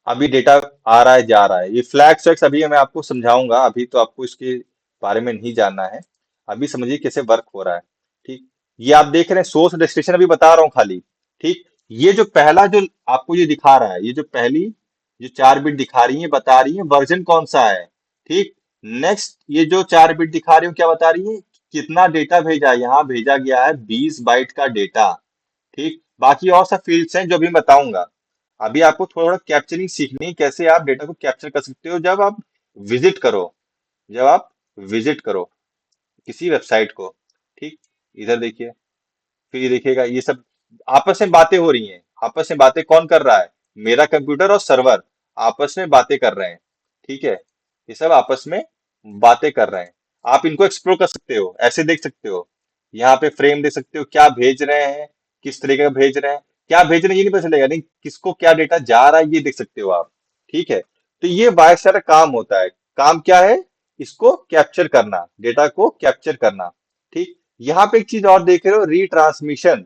अभी डेटा आ रहा है जा रहा है, ये फ्लैग्स वैग्स अभी मैं आपको समझाऊंगा, अभी तो आपको इसके बारे में नहीं जानना है, अभी समझिए कैसे वर्क हो रहा है। ठीक, ये आप देख रहे हैं सोर्स डेस्टिनेशन, अभी बता रहा हूँ खाली। ठीक, ये जो पहला जो आपको ये दिखा रहा है, ये जो पहली जो 4 बिट दिखा रही है, बता रही है वर्जन कौन सा है। ठीक, नेक्स्ट ये जो 4 बिट दिखा रही हूँ क्या बता रही है, कितना डेटा भेजा है, यहाँ भेजा गया है 20 बाइट का डेटा। ठीक, बाकी और सब फील्ड्स हैं जो भी बताऊंगा। अभी आपको थोड़ा कैप्चरिंग सीखनी है, कैसे आप डेटा को कैप्चर कर सकते हो विजिट करो जब आप विजिट करो किसी वेबसाइट को। ठीक, इधर देखिए, फिर ये देखिएगा ये सब आपस में बातें हो रही हैं। आपस में बातें कौन कर रहा है? मेरा कंप्यूटर और सर्वर आपस में बातें कर रहे हैं। ठीक है, ये सब आपस में बातें कर रहे हैं। आप इनको एक्सप्लोर कर सकते हो, ऐसे देख सकते हो। यहाँ पे फ्रेम देख सकते हो, क्या भेज रहे हैं, किस तरीके का भेज रहे हैं। क्या भेज रहे हैं ये नहीं पता चलेगा, नहीं किसको क्या डेटा जा रहा है ये देख सकते हो आप। ठीक है, तो ये बाय सारा काम होता है। काम क्या है? इसको कैप्चर करना, डेटा को कैप्चर करना। ठीक, यहाँ पे एक चीज और देख रहे हो, रीट्रांसमिशन।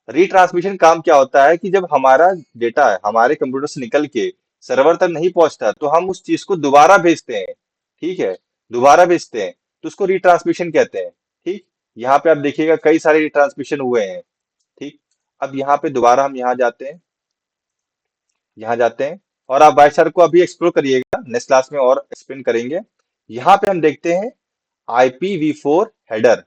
रीट्रांसमिशन काम क्या होता है कि जब हमारा डेटा हमारे कंप्यूटर से निकल के सर्वर तक नहीं पहुंचता तो हम उस चीज को दोबारा भेजते हैं। ठीक है, दोबारा भेजते हैं, तो उसको रीट्रांसमिशन कहते हैं। ठीक, यहाँ पे आप देखिएगा कई सारे रिट्रांसमिशन हुए हैं। ठीक, अब यहाँ पे दोबारा हम यहाँ जाते हैं, यहाँ जाते हैं, और आप बाय सर को अभी एक्सप्लोर करिएगा, नेक्स्ट क्लास में और एक्सप्लेन करेंगे। यहाँ पे हम देखते हैं IPv4 हेडर।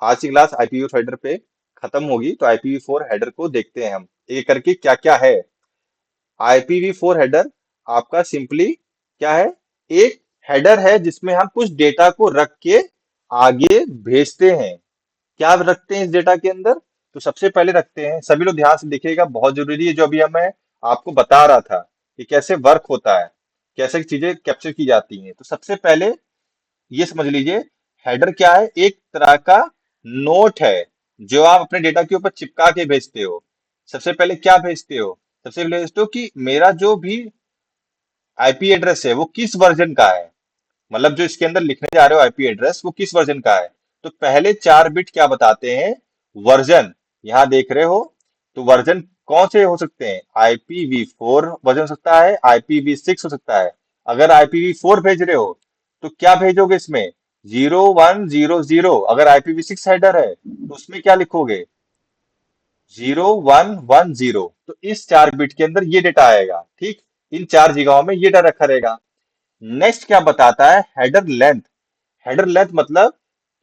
आज की क्लास IPv4 हेडर पे खत्म होगी, तो IPv4 हेडर को देखते हैं हम एक करके क्या क्या है। IPv4 हेडर आपका सिंपली क्या है? एक हेडर है जिसमें हम कुछ डेटा को रख के आगे भेजते हैं। क्या रखते हैं इस डेटा के अंदर? तो सबसे पहले रखते हैं, सभी लोग ध्यान से देखिएगा, बहुत जरूरी है जो अभी मैं आपको बता रहा था कि कैसे वर्क होता है, कैसे चीजें कैप्चर की जाती हैं। तो सबसे पहले ये समझ लीजिए, हेडर क्या है? एक तरह का नोट है जो आप अपने डेटा के ऊपर चिपका के भेजते हो। सबसे पहले क्या भेजते हो? सबसे पहले भेजते हो कि मेरा जो भी आईपी एड्रेस है वो किस वर्जन का है। मतलब जो इसके अंदर लिखने जा रहे हो आईपी एड्रेस वो किस वर्जन का है। तो पहले 4 बिट क्या बताते हैं? वर्जन। यहाँ देख रहे हो, तो वर्जन कौन से हो सकते हैं? IPv4 वर्जन हो सकता है, IPv6 हो सकता है। अगर IPv4 भेज रहे हो तो क्या भेजोगे इसमें? 0100। अगर IPv6 हेडर है तो उसमें क्या लिखोगे? 0110। तो इस 4 बिट के अंदर ये डेटा आएगा। ठीक, इन 4 जगहों में ये डेटा रखा रहेगा। नेक्स्ट क्या बताता है? Header length. हेडर लेंथ मतलब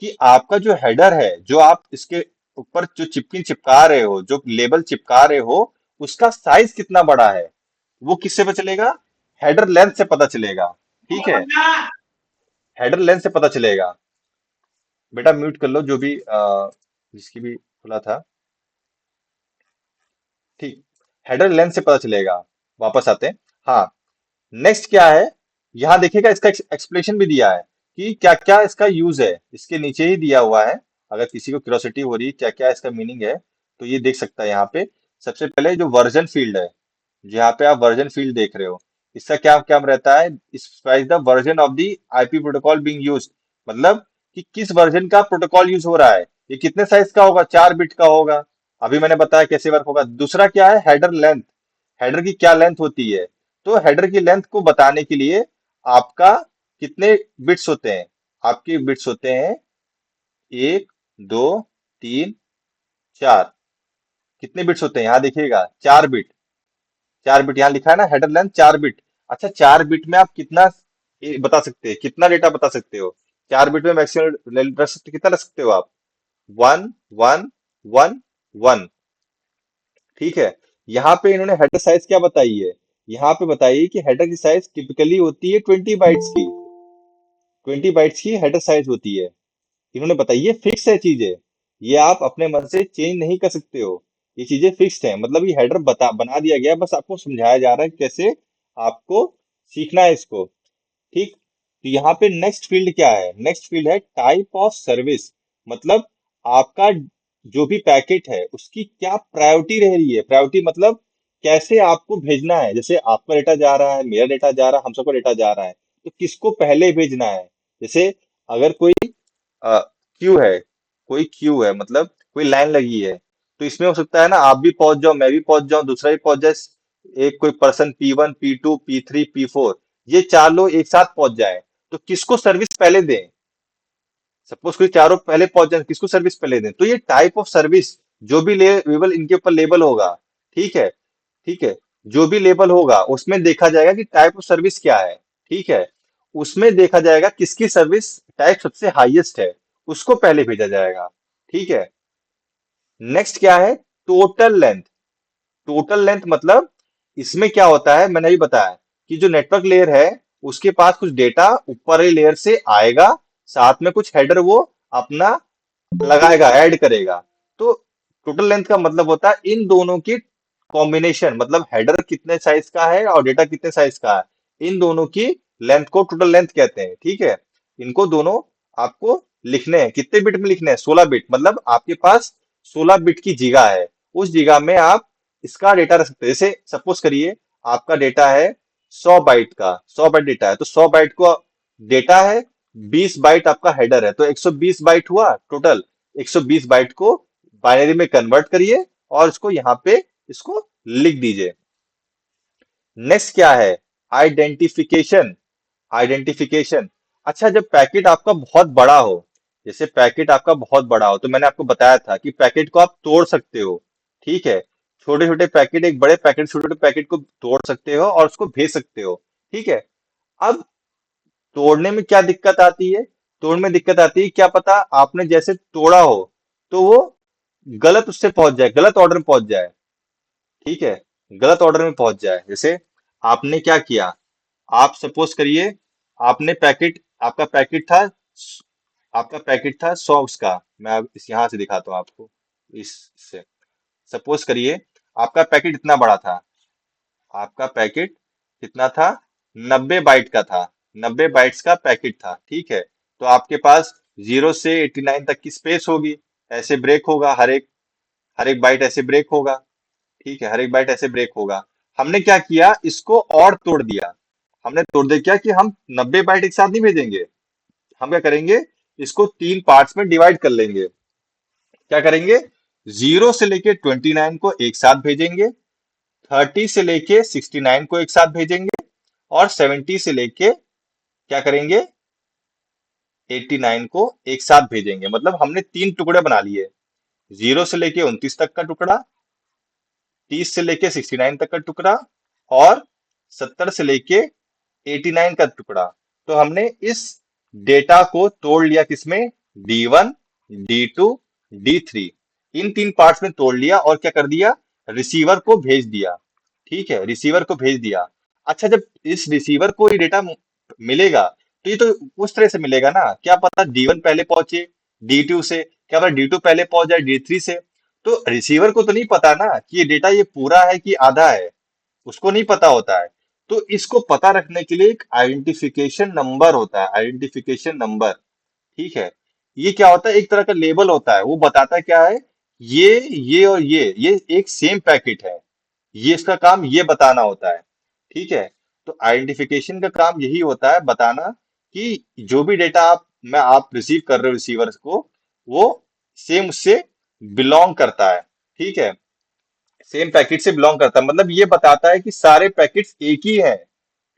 कि आपका जो हेडर है, जो आप इसके ऊपर जो चिपकिन चिपका रहे हो, जो लेबल चिपका रहे हो, उसका साइज कितना बड़ा है, वो किससे पता चलेगा? हेडर लेंथ से पता चलेगा। ठीक है, हेडर लेंथ से पता चलेगा। बेटा म्यूट कर लो जो भी जिसकी भी खुला था। ठीक, हेडर लेंथ से पता चलेगा। वापस आते हैं। हाँ, नेक्स्ट क्या है? यहाँ देखिएगा, इसका एक्सप्लेनेशन भी दिया है कि क्या क्या इसका यूज है, इसके नीचे ही दिया हुआ है। अगर किसी को क्यूरियोसिटी हो रही है क्या क्या इसका मीनिंग है, तो ये देख सकता है यहाँ पे। सबसे पहले जो वर्जन फील्ड है, जहाँ पे आप वर्जन फील्ड देख रहे हो, इसका क्या क्या रहता है? Specifies the version of the IP protocol being used. मतलब कि किस वर्जन का प्रोटोकॉल यूज हो रहा है। ये कितने साइज का होगा? 4 बिट का होगा। अभी मैंने बताया कैसे वर्क होगा। दूसरा क्या है? Header length. हेडर की क्या लेंथ होती है? तो हेडर की लेंथ को बताने के लिए आपका कितने बिट्स होते हैं? आपके बिट्स होते हैं 1 2 3 4। कितने बिट्स होते हैं यहाँ देखिएगा? 4 बिट। 4 बिट यहाँ लिखा है ना, हेडर लेंथ 4 बिट। अच्छा, 4 बिट में आप कितना बता सकते हैं, कितना डेटा बता सकते हो? 4 बिट में मैक्सिमम रख सकते, कितना रख सकते हो आप? 1 1 1 1। ठीक है, यहाँ पे इन्होंने हेडर साइज क्या बताई है? यहाँ पे बताइए कि हेडर की साइज टिपिकली होती है 20 बाइट्स की। 20 बाइट्स की हेडर साइज होती है। इन्होंने बताई ये फिक्स है चीजें, ये आप अपने मन से चेंज नहीं कर सकते हो। ये चीजें फिक्स्ड है, मतलब ये हेडर बना दिया गया है, बस आपको समझाया जा रहा है कि कैसे आपको सीखना है इसको। ठीक, तो यहाँ पे नेक्स्ट फील्ड क्या है? नेक्स्ट फील्ड है टाइप ऑफ सर्विस। मतलब आपका जो भी पैकेट है उसकी क्या प्रायोरिटी रह रही है। प्रायोरिटी मतलब कैसे आपको भेजना है। जैसे आपका डेटा जा रहा है, मेरा डेटा जा रहा है, हम सबका डेटा जा रहा है, तो किसको पहले भेजना है। जैसे अगर कोई क्यू है, कोई क्यू है मतलब कोई लाइन लगी है, तो इसमें हो सकता है ना आप भी पहुंच जाओ, मैं भी पहुंच जाऊं, दूसरा भी पहुंच जाए, एक कोई person P1 P2 P3 P4, ये 4 लोग एक साथ पहुंच जाए, तो किसको सर्विस पहले दें? सपोज कोई चारों पहले पहुंच जाए, किसको सर्विस पहले दें? तो ये टाइप ऑफ सर्विस जो भी लेबल इनके ऊपर लेबल होगा। ठीक है, ठीक है, जो भी लेबल होगा उसमें देखा जाएगा कि टाइप ऑफ सर्विस क्या है। ठीक है, उसमें देखा जाएगा किसकी सर्विस टाइप सबसे हाईएस्ट है, उसको पहले भेजा जाएगा। ठीक है, नेक्स्ट क्या है? Total length. टोटल लेंथ मतलब इसमें क्या होता है, मैंने अभी बताया कि जो नेटवर्क लेयर है उसके पास कुछ डेटा ऊपर वाली लेयर से आएगा, साथ में कुछ हेडर वो अपना लगाएगा, ऐड करेगा। तो टोटल लेंथ का मतलब होता है इन दोनों की कॉम्बिनेशन, मतलब हेडर कितने साइज का है और डेटा कितने साइज का है, इन दोनों की लेंथ को टोटल लेंथ कहते हैं। ठीक है, इनको दोनों आपको लिखने हैं, कितने बिट में लिखने हैं, 16 बिट। मतलब आपके पास 16 बिट की जिगा है, उस जिगा में आप इसका डेटा रख सकते हैं। जैसे सपोज करिए आपका डेटा है 100 बाइट का, 100 बाइट डेटा है, तो 100 बाइट को डेटा है, 20 बाइट आपका हेडर है, तो 120 बाइट हुआ टोटल। 120 बाइट को बाइनरी में कन्वर्ट करिए और इसको यहाँ पे इसको लिख दीजिए। नेक्स्ट क्या है, आइडेंटिफिकेशन। आइडेंटिफिकेशन, अच्छा जब पैकेट आपका बहुत बड़ा हो, जैसे पैकेट आपका बहुत बड़ा हो, तो मैंने आपको बताया था कि पैकेट को आप तोड़ सकते हो। ठीक है, छोटे छोटे पैकेट, एक बड़े पैकेट छोटे छोटे पैकेट को तोड़ सकते हो और उसको भेज सकते हो। ठीक है, अब तोड़ने में क्या दिक्कत आती है, तोड़ने में दिक्कत आती है, क्या पता आपने जैसे तोड़ा हो तो वो गलत उससे पहुंच जाए, गलत ऑर्डर में पहुंच जाए। ठीक है, गलत ऑर्डर में पहुंच जाए। जैसे आपने क्या किया, आप सपोज करिए आपने पैकेट, आपका पैकेट था सॉक्स का। मैं अब इस यहां से दिखाता हूँ आपको, इससे सपोज करिए आपका पैकेट इतना बड़ा था, आपका पैकेट कितना था, 90 बाइट का था, 90 बाइट्स का पैकेट था। ठीक है, तो आपके पास 0 से 89 तक की स्पेस होगी, ऐसे ब्रेक होगा, हर एक बाइट ऐसे ब्रेक होगा। ठीक है, हर एक बाइट ऐसे ब्रेक होगा। हमने क्या किया, इसको और तोड़ दिया। हमने तोड़ दिया क्या कि हम 90 बाइट एक साथ नहीं भेजेंगे, हम क्या करेंगे, इसको 3 पार्ट्स में डिवाइड कर लेंगे। क्या करेंगे, 0 से लेके 29 को एक साथ भेजेंगे, 30 से लेके 69 को एक साथ भेजेंगे, और 70 से लेके क्या करेंगे, 89 को एक साथ भेजेंगे। मतलब हमने 3 टुकड़े बना लिए, 0 से लेके 29 तक का टुकड़ा, 30 से लेके 69 तक का टुकड़ा, और 70 से लेके 89 का टुकड़ा। तो हमने इस डेटा को तोड़ लिया किसमें, D1, D2, D3, इन 3 पार्ट्स में तोड़ लिया और क्या कर दिया, रिसीवर को भेज दिया। ठीक है, रिसीवर को भेज दिया। अच्छा जब इस रिसीवर को ये डेटा मिलेगा, तो ये तो उस तरह से मिलेगा ना, क्या पता D1 पहले पहुंचे D2 से, क्या पता D2 पहले पहुंच जाए D3 से। तो रिसीवर को तो नहीं पता ना कि ये डेटा ये पूरा है कि आधा है, उसको नहीं पता होता है। तो इसको पता रखने के लिए एक आइडेंटिफिकेशन नंबर होता है, आइडेंटिफिकेशन नंबर। ठीक है, ये क्या होता है, एक तरह का लेबल होता है, वो बताता क्या है, ये और ये एक सेम पैकेट है, ये इसका काम ये बताना होता है। ठीक है, तो आइडेंटिफिकेशन का काम यही होता है, बताना कि जो भी डेटा आप रिसीव कर रहे हो रिसीवर को, वो सेम उससे बिलोंग करता है। ठीक है, सेम पैकेट से बिलोंग करता है, मतलब ये बताता है कि सारे पैकेट्स एक ही हैं।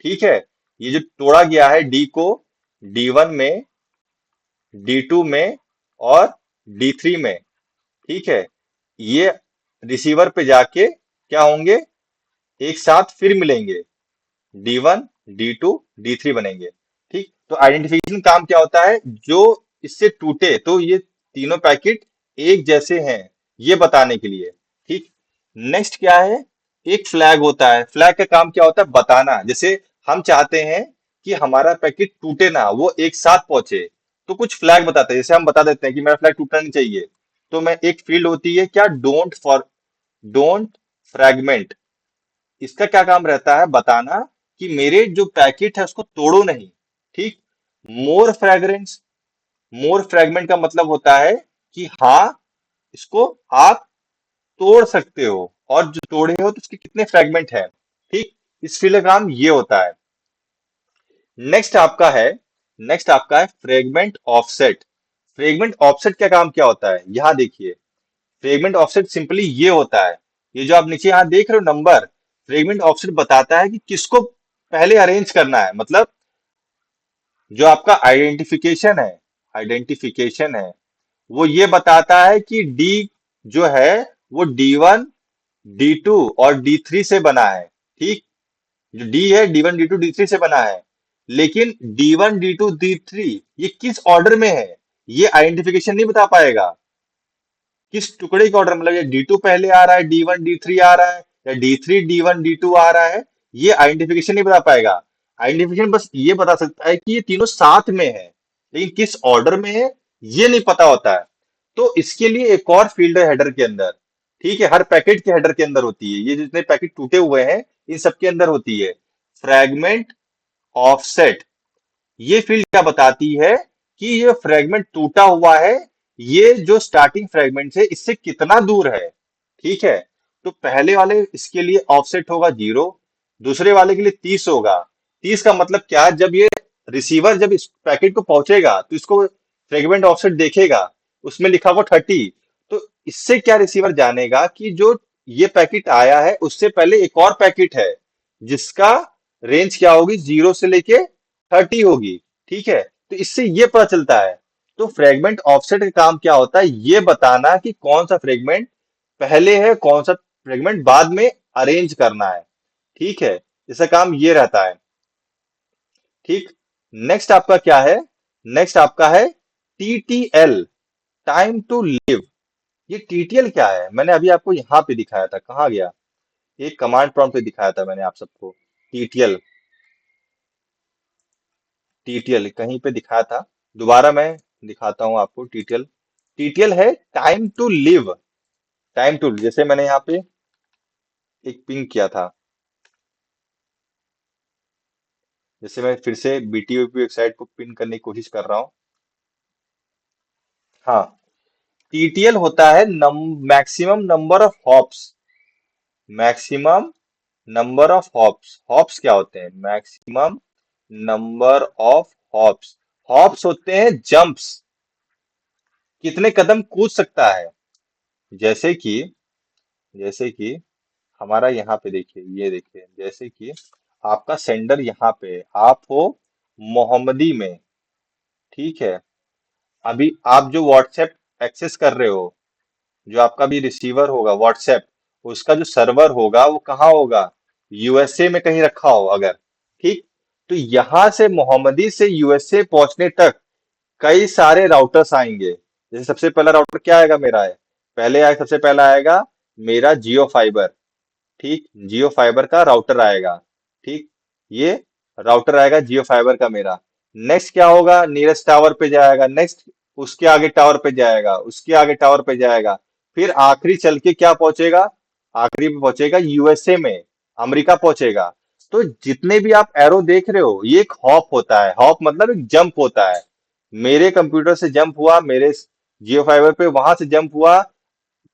ठीक है, ये जो तोड़ा गया है डी को D1 में, D2 में और D3 में, ठीक है, ये रिसीवर पे जाके क्या होंगे, एक साथ फिर मिलेंगे, D1, D2, D3 बनेंगे। ठीक, तो आइडेंटिफिकेशन काम क्या होता है, जो इससे टूटे तो ये तीनों पैकेट एक जैसे हैं, ये बताने के लिए। ठीक, नेक्स्ट क्या है, एक फ्लैग होता है। फ्लैग का काम क्या होता है, बताना। जैसे हम चाहते हैं कि हमारा पैकेट टूटे ना, वो एक साथ पहुंचे, तो कुछ फ्लैग बताते हैं। जैसे हम बता देते हैं कि मेरा फ्लैग टूटना नहीं चाहिए, तो मैं एक फील्ड होती है क्या, डोंट फ्रैगमेंट। इसका क्या काम रहता है, बताना कि मेरे जो पैकेट है उसको तोड़ो नहीं। ठीक, मोर फ्रैग्रेंस, मोर फ्रैगमेंट का मतलब होता है कि हाँ, इसको आप तोड़ सकते हो, और जो तोड़े हो तो उसके कितने फ्रैगमेंट हैं। ठीक, इस फील्ड का काम ये होता है। नेक्स्ट आपका है, नेक्स्ट आपका है फ्रेगमेंट ऑफसेट। फ्रेगमेंट ऑफसेट का काम क्या होता है, यहां देखिए। फ्रेगमेंट ऑफसेट सिंपली ये होता है, ये जो आप नीचे यहां देख रहे हो नंबर, फ्रेगमेंट ऑफसेट बताता है कि किसको पहले अरेंज करना है। मतलब जो आपका आइडेंटिफिकेशन है वो ये बताता है कि डी जो है वो D1, D2 और D3 से बना है। ठीक, जो डी है D1, D2, D3 से बना है, लेकिन D1, D2, D3 ये किस ऑर्डर में है, ये आइडेंटिफिकेशन नहीं बता पाएगा। किस टुकड़े के ऑर्डर, मतलब ये D2 पहले आ रहा है, D1, D3 आ रहा है, या D3 D1 D2 आ रहा है, ये आइडेंटिफिकेशन नहीं बता पाएगा। आइडेंटिफिकेशन बस ये बता सकता है कि ये तीनों साथ में है, लेकिन किस ऑर्डर में है ये नहीं पता होता है। तो इसके लिए एक और फील्ड है हेडर के अंदर। ठीक है, हर पैकेट के हेडर के अंदर होती है, ये जितने पैकेट टूटे हुए हैं इन सबके अंदर होती है फ्रैगमेंट ऑफसेट। ये फील्ड क्या बताती है कि ये फ्रेगमेंट टूटा हुआ है, ये जो स्टार्टिंग फ्रेगमेंट है इससे कितना दूर है। ठीक है, तो पहले वाले इसके लिए ऑफसेट होगा 0, दूसरे वाले के लिए 30 होगा। 30 का मतलब क्या, जब ये रिसीवर जब इस पैकेट को पहुंचेगा तो इसको फ्रेगमेंट ऑफसेट देखेगा, उसमें लिखा हुआ 30। तो इससे क्या रिसीवर जानेगा कि जो ये पैकेट आया है उससे पहले एक और पैकेट है जिसका रेंज क्या होगी, 0 से लेके 30 होगी। ठीक है, तो इससे ये पता चलता है। तो फ्रेगमेंट ऑफसेट का काम क्या होता है, ये बताना कि कौन सा फ्रेगमेंट पहले है, कौन सा फ्रेगमेंट बाद में अरेंज करना है। ठीक है, इसका काम ये रहता है। ठीक, नेक्स्ट आपका क्या है, नेक्स्ट आपका है टीटीएल, टाइम टू लिव। ये टीटीएल क्या है, मैंने अभी आपको यहां पे दिखाया था, कहाँ गया, एक कमांड प्रॉम्प्ट पे दिखाया था मैंने आप सबको। टीटीएल, टीटीएल कहीं पे दिखाया था, दोबारा मैं दिखाता हूं आपको। टीटीएल, टीटीएल है time to live. Time to, जैसे मैंने यहाँ पे एक पिंग किया था, जैसे मैं फिर से बीटीओपी वेबसाइट को पिन करने की कोशिश कर रहा हूँ। हाँ, टीटीएल होता है maximum number of hops. Maximum number of hops, hops क्या होते हैं, maximum number of hops. Hops होते हैं जंप्स, कितने कदम कूद सकता है। जैसे कि, जैसे कि हमारा यहाँ पे देखिए, ये देखिए, जैसे कि आपका सेंडर यहाँ पे है, आप हो मोहम्मदी में। ठीक है, अभी आप जो व्हाट्सएप एक्सेस कर रहे हो, जो आपका भी रिसीवर होगा व्हाट्सएप, उसका जो सर्वर होगा वो कहाँ होगा, यूएसए में कहीं रखा हो अगर। ठीक, तो यहां से मोहम्मदी से यूएसए पहुंचने तक कई सारे राउटर्स आएंगे। जैसे सबसे पहला राउटर क्या आएगा मेरा है, पहले आएगा, सबसे पहला आएगा मेरा जियो फाइबर। ठीक, जियो फाइबर का राउटर आएगा। ठीक, ये राउटर आएगा जियो फाइबर का मेरा। नेक्स्ट क्या होगा, नियरेस्ट टावर पे जाएगा, नेक्स्ट उसके आगे टावर पे जाएगा, उसके आगे टावर पे जाएगा, फिर आखिरी चल के क्या पहुंचेगा, आखिरी पे पहुंचेगा यूएसए में, अमेरिका पहुंचेगा। तो जितने भी आप एरो देख रहे हो ये एक हॉप होता है, हॉप मतलब एक जंप होता है। मेरे कंप्यूटर से जंप हुआ, मेरे जियो फाइबर पे, वहां से जंप हुआ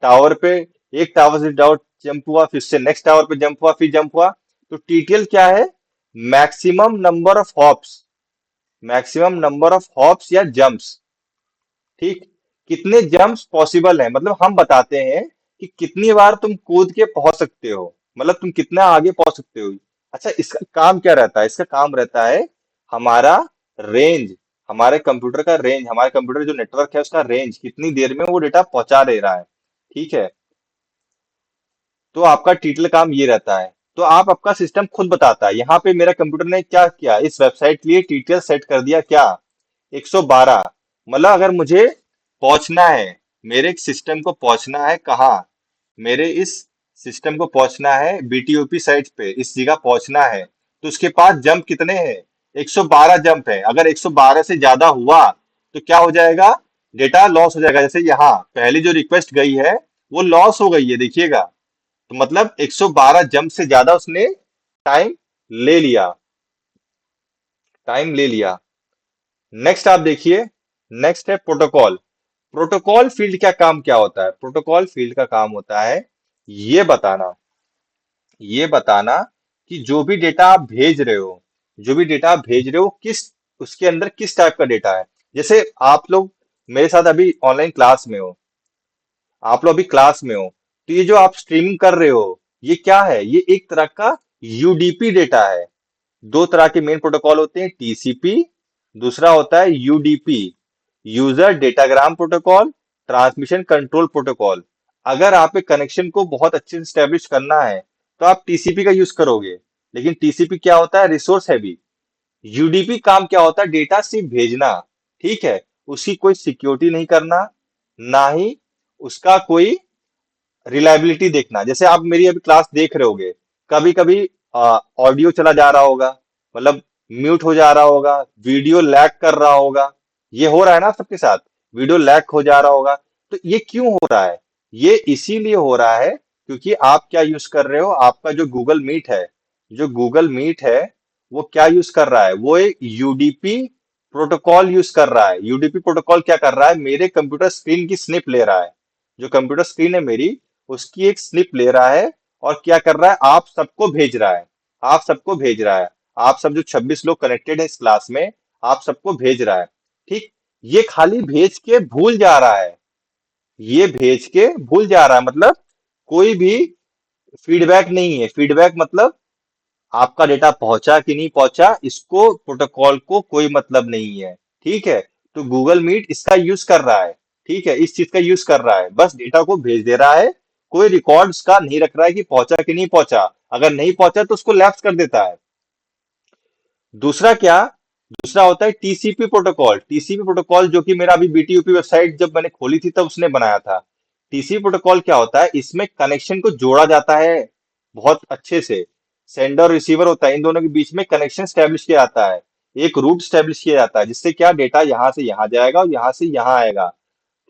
टावर पे, एक टावर से टावर जंप हुआ, फिर से नेक्स्ट टावर पे जंप हुआ, फिर जंप हुआ। तो टीटीएल क्या है, maximum number of hops, maximum number of hops या जंप्स। ठीक, कितने जंप्स पॉसिबल है, मतलब हम बताते हैं कि कितनी बार तुम कूद के पहुंच सकते हो, मतलब तुम कितना आगे पहुंच सकते हो। अच्छा, इसका काम क्या रहता है, इसका काम रहता है हमारा रेंज, हमारे कंप्यूटर का रेंज, हमारे कंप्यूटर जो नेटवर्क है उसका रेंज, कितनी देर में वो डेटा पहुंचा दे रहा है। ठीक है, तो आपका टीटल काम ये रहता है। तो आप, आपका सिस्टम खुद बताता है, यहाँ पे मेरा कंप्यूटर ने क्या किया, इस वेबसाइट के लिए टीटीएल सेट कर दिया क्या, 112। मतलब अगर मुझे पहुंचना है, मेरे सिस्टम को पहुंचना है कहाँ, मेरे इस सिस्टम को पहुंचना है बीटीओपी साइट पे, इस जगह पहुंचना है, तो उसके पास जंप कितने हैं, 112 जंप है। अगर 112 से ज्यादा हुआ तो क्या हो जाएगा, डेटा लॉस हो जाएगा। जैसे यहाँ पहली जो रिक्वेस्ट गई है वो लॉस हो गई है, देखिएगा। तो मतलब 112 जंप से ज्यादा उसने टाइम ले लिया, टाइम ले लिया। नेक्स्ट आप देखिए, नेक्स्ट है प्रोटोकॉल। प्रोटोकॉल फील्ड का काम क्या होता है, प्रोटोकॉल फील्ड का काम होता है ये बताना, ये बताना कि जो भी डेटा आप भेज रहे हो, जो भी डेटा आप भेज रहे हो किस, उसके अंदर किस टाइप का डेटा है। जैसे आप लोग मेरे साथ अभी ऑनलाइन क्लास में हो, आप लोग अभी क्लास में हो, तो ये जो आप स्ट्रीमिंग कर रहे हो ये क्या है, ये एक तरह का यूडीपी डेटा है। दो तरह के मेन प्रोटोकॉल होते हैं, टीसीपी, दूसरा होता है UDP, user datagram protocol, transmission control protocol. अगर आप एक कनेक्शन को बहुत अच्छे से स्टैब्लिश करना है तो आप टीसीपी का यूज करोगे, लेकिन टीसीपी क्या होता है, रिसोर्स हैवी। यूडीपी काम क्या होता है, डेटा सिर्फ भेजना। ठीक है, उसकी कोई सिक्योरिटी नहीं करना, ना ही उसका कोई रिलायबिलिटी देखना, जैसे आप मेरी अभी क्लास देख रहे होगे, कभी कभी ऑडियो चला जा रहा होगा, मतलब म्यूट हो जा रहा होगा, वीडियो लैग कर रहा होगा। ये हो रहा है ना सबके साथ, वीडियो लैग हो जा रहा होगा। तो ये क्यों हो रहा है? ये इसीलिए हो रहा है क्योंकि आप क्या यूज कर रहे हो, आपका जो गूगल मीट है, जो गूगल मीट है वो क्या यूज कर रहा है, वो एक यूडीपी प्रोटोकॉल यूज कर रहा है। यूडीपी प्रोटोकॉल क्या कर रहा है, मेरे कंप्यूटर स्क्रीन की स्निप ले रहा है, जो कंप्यूटर स्क्रीन है मेरी, उसकी एक स्लिप ले रहा है, और क्या कर रहा है, आप सबको भेज रहा है। आप सबको भेज रहा है, आप सब जो 26 लोग कनेक्टेड है इस क्लास में, आप सबको भेज रहा है। ठीक, ये खाली भेज के भूल जा रहा है, ये भेज के भूल जा रहा है, मतलब कोई भी फीडबैक नहीं है। फीडबैक मतलब आपका डेटा पहुंचा कि नहीं पहुंचा, इसको प्रोटोकॉल को कोई मतलब नहीं है। ठीक है, तो गूगल मीट इसका यूज कर रहा है। ठीक है, इस चीज का यूज कर रहा है, बस डेटा को भेज दे रहा है, कोई रिकॉर्ड उसका नहीं रख रहा है कि पहुंचा कि नहीं पहुंचा। अगर नहीं पहुंचा तो उसको लैप्स कर देता है। दूसरा क्या, दूसरा होता है टीसीपी प्रोटोकॉल। टीसीपी प्रोटोकॉल जो कि मेरा अभी बीटीयूपी वेबसाइट जब मैंने खोली थी तब उसने बनाया था। टीसीपी प्रोटोकॉल क्या होता है, इसमें कनेक्शन को जोड़ा जाता है बहुत अच्छे से। सेंडर और रिसीवर होता है, इन दोनों के बीच में कनेक्शन स्टैब्लिश किया जाता है, एक रूट स्टैब्लिश किया जाता है, जिससे क्या डेटा यहां से यहां जाएगा और यहां से यहां आएगा।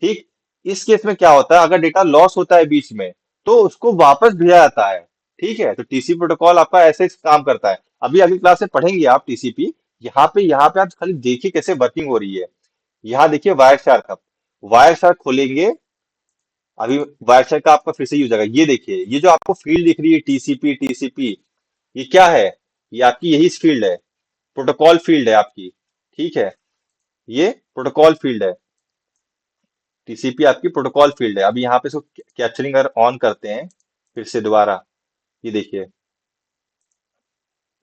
ठीक, इस केस में क्या होता है, अगर डेटा लॉस होता है बीच में, तो उसको वापस भेजा जाता है। ठीक है, तो टीसीपी प्रोटोकॉल आपका ऐसे काम करता है। अभी अगली क्लास में पढ़ेंगे आप टीसीपी। यहाँ पे आप खाली देखिए कैसे वर्किंग हो रही है। यहाँ देखिए वायर शार्क, आप वायर शार्क खोलेंगे, अभी वायर शार्क का आपका फिर से यूज आएगा। ये देखिए, ये जो आपको फील्ड दिख रही है टीसीपी टीसीपी, ये क्या है, ये आपकी यही फील्ड है, प्रोटोकॉल फील्ड है आपकी। ठीक है, ये प्रोटोकॉल फील्ड है, टीसीपी आपकी प्रोटोकॉल फील्ड है। अभी यहाँ पे इसको कैप्चरिंग अगर ऑन करते हैं फिर से दोबारा, ये देखिए,